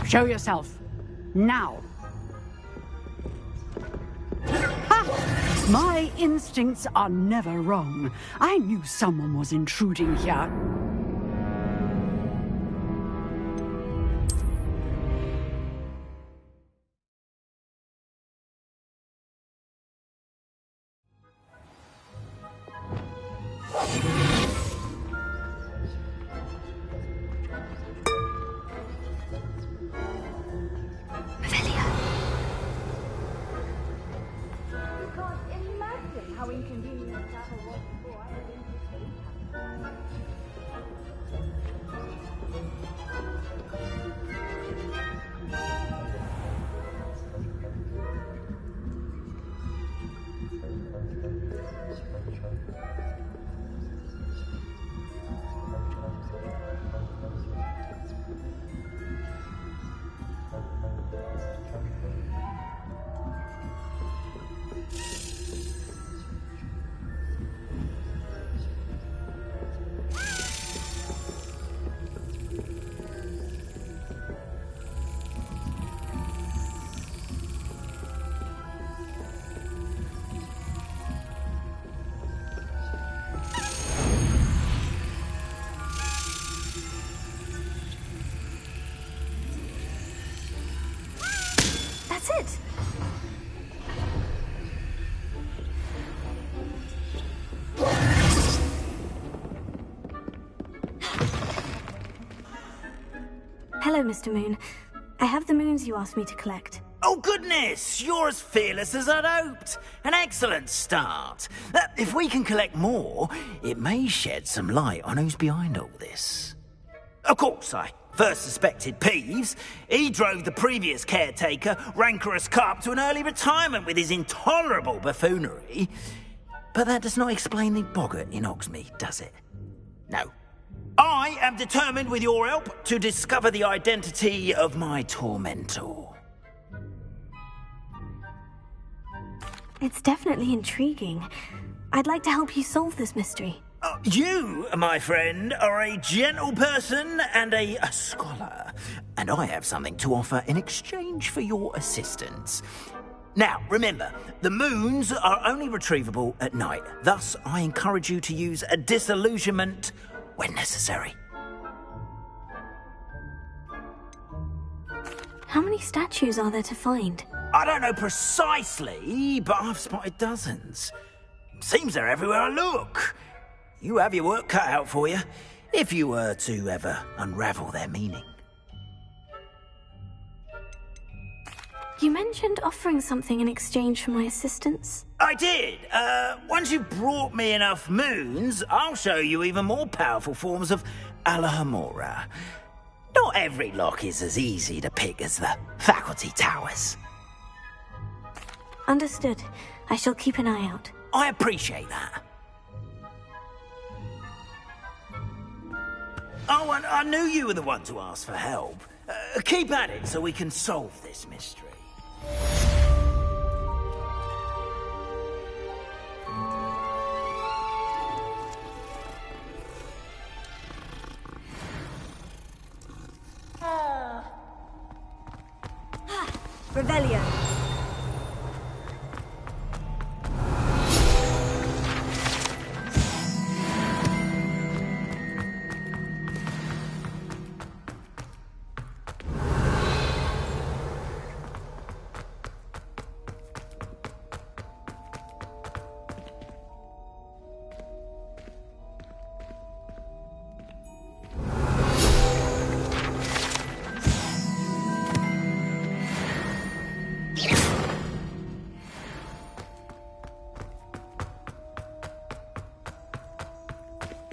Show yourself. Now. Ha! My instincts are never wrong. I knew someone was intruding here. How inconvenient that was before I had been to sleep. That's it. Hello, Mr. Moon. I have the moons you asked me to collect. Oh, goodness! You're as fearless as I'd hoped. An excellent start. If we can collect more, it may shed some light on who's behind all this. Of course, I first suspected Peeves. He drove the previous caretaker, Rancorous Carp, to an early retirement with his intolerable buffoonery. But that does not explain the boggart in Hogsmeade, does it? No. I am determined, with your help, to discover the identity of my tormentor. It's definitely intriguing. I'd like to help you solve this mystery. You, my friend, are a gentle person and a scholar, and I have something to offer in exchange for your assistance. Now, remember, the moons are only retrievable at night. Thus, I encourage you to use a disillusionment when necessary. How many statues are there to find? I don't know precisely, but I've spotted dozens. Seems they're everywhere I look. You have your work cut out for you, if you were to ever unravel their meaning. You mentioned offering something in exchange for my assistance. I did. Once you've brought me enough moons, I'll show you even more powerful forms of Alohomora. Not every lock is as easy to pick as the faculty towers. Understood. I shall keep an eye out. I appreciate that. Oh, and I knew you were the one to ask for help. Keep at it so we can solve this mystery. Revelio.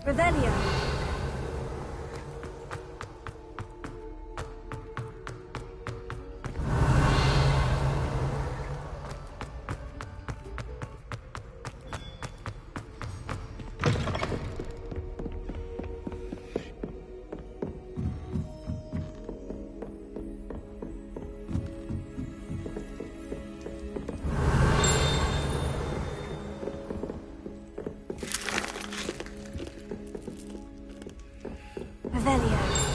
Revelio. Revelio.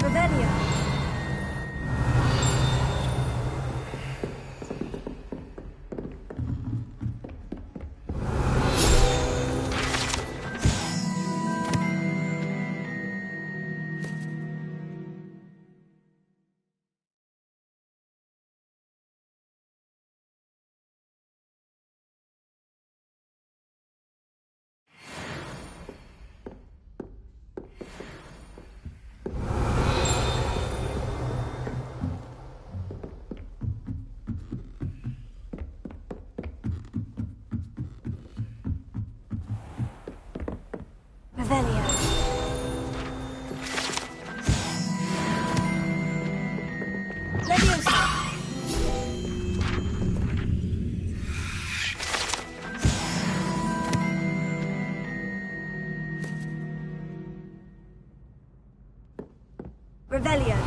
Revelio. Revelio. Leviosa. Revelio.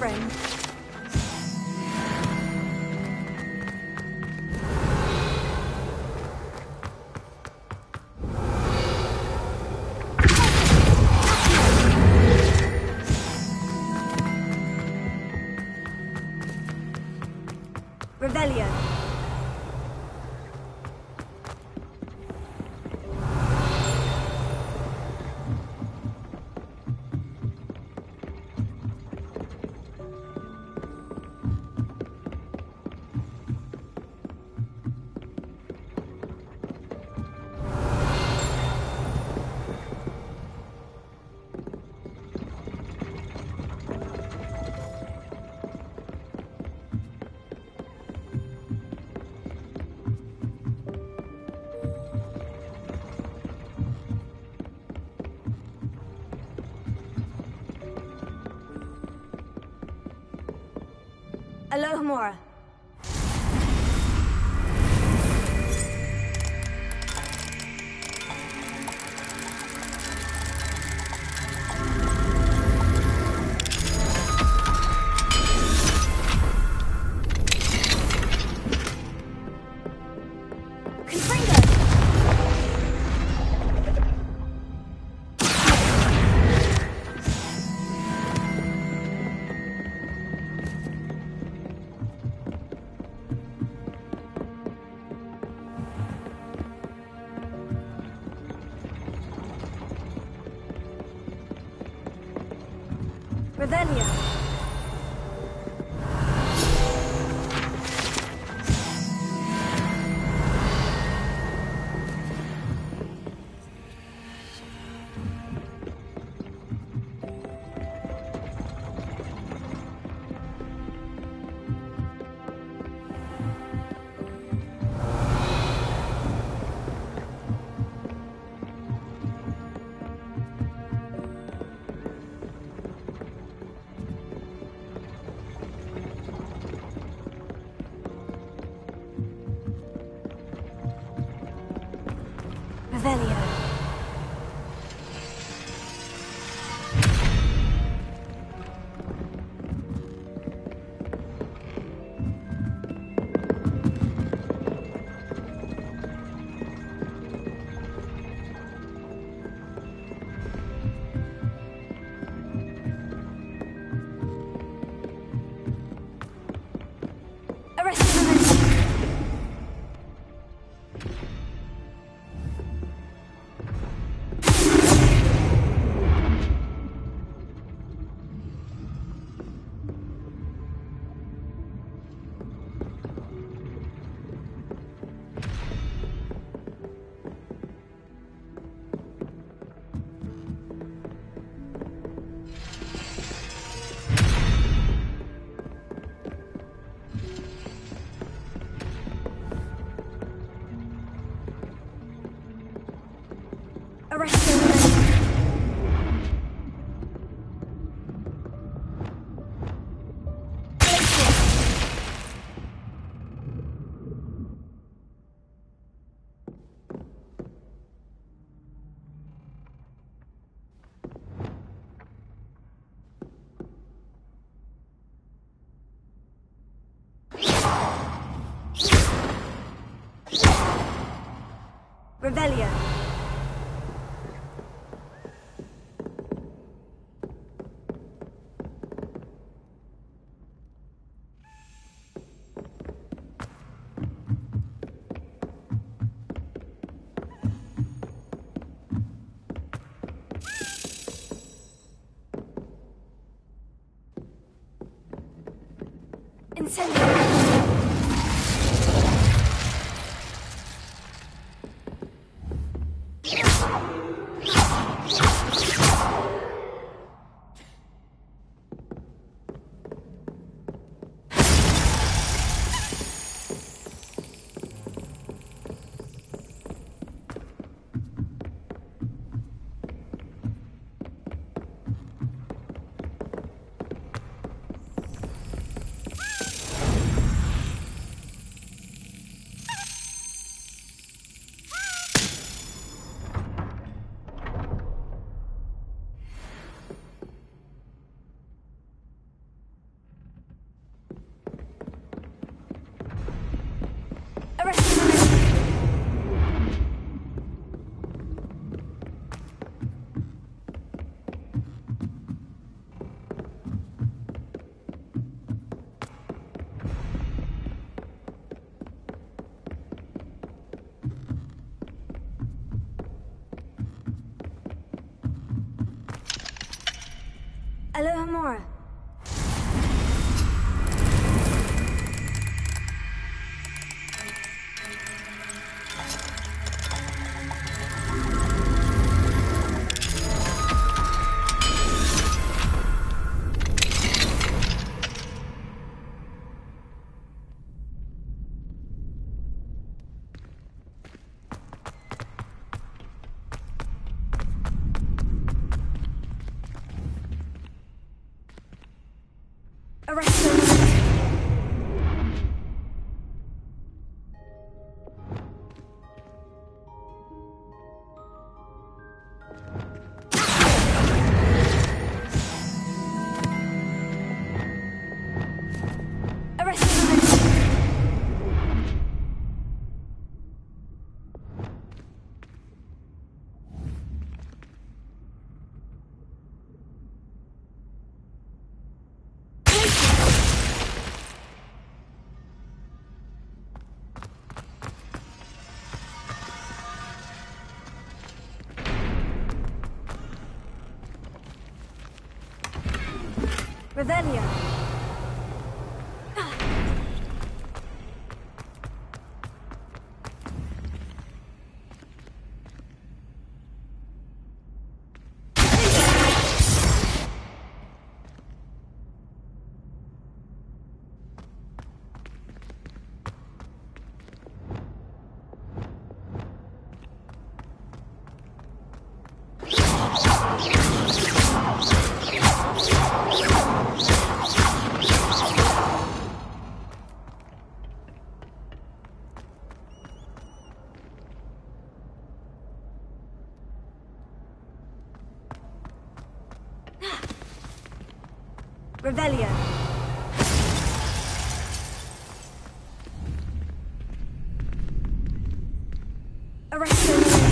friend. Revelio. Alohomora. Revelio. Revelio. Revelio. Incendio. Revelio. Revelio. Arresto.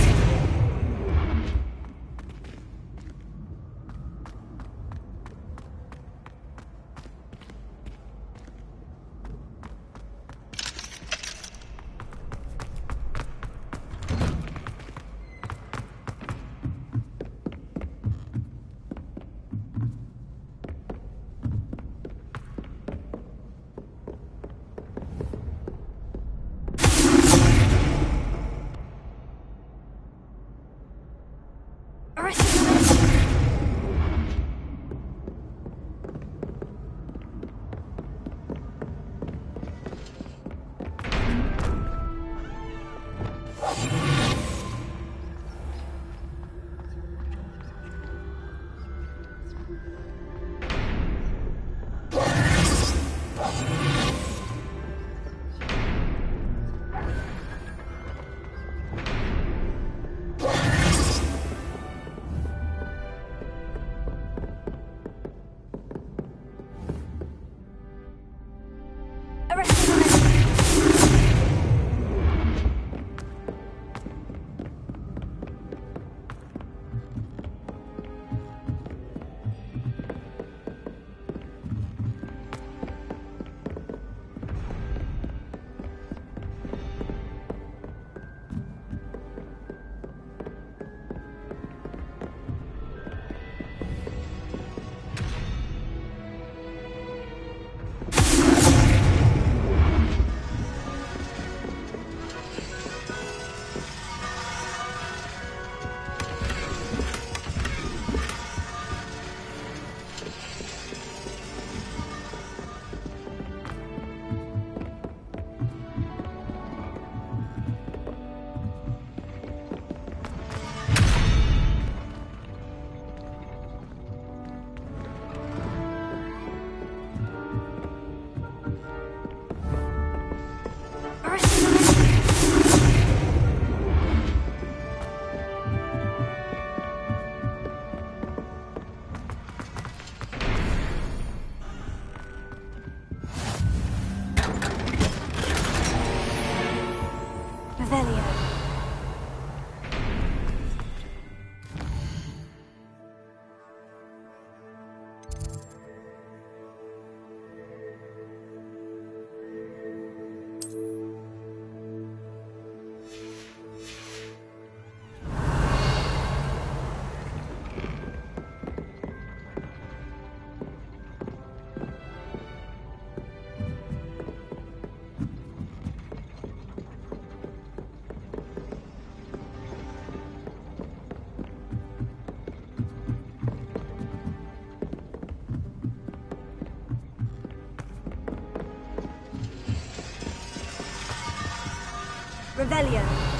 Revelio.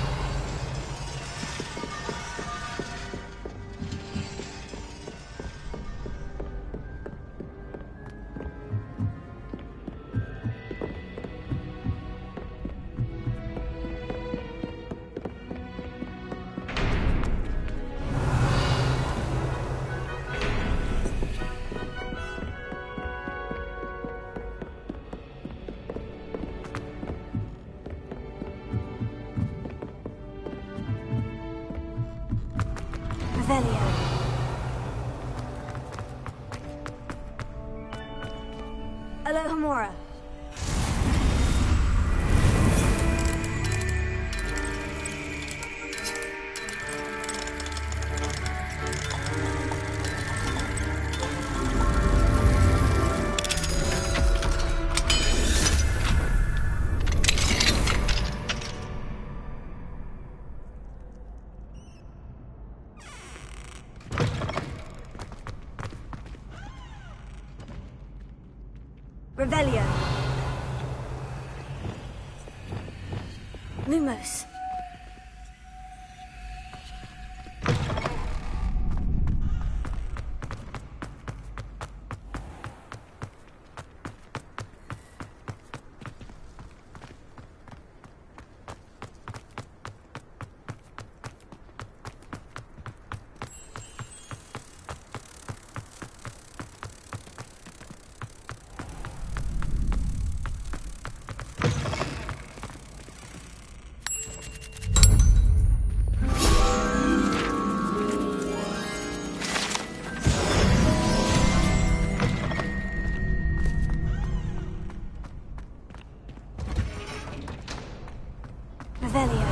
Revelio. Lumos. Revelio.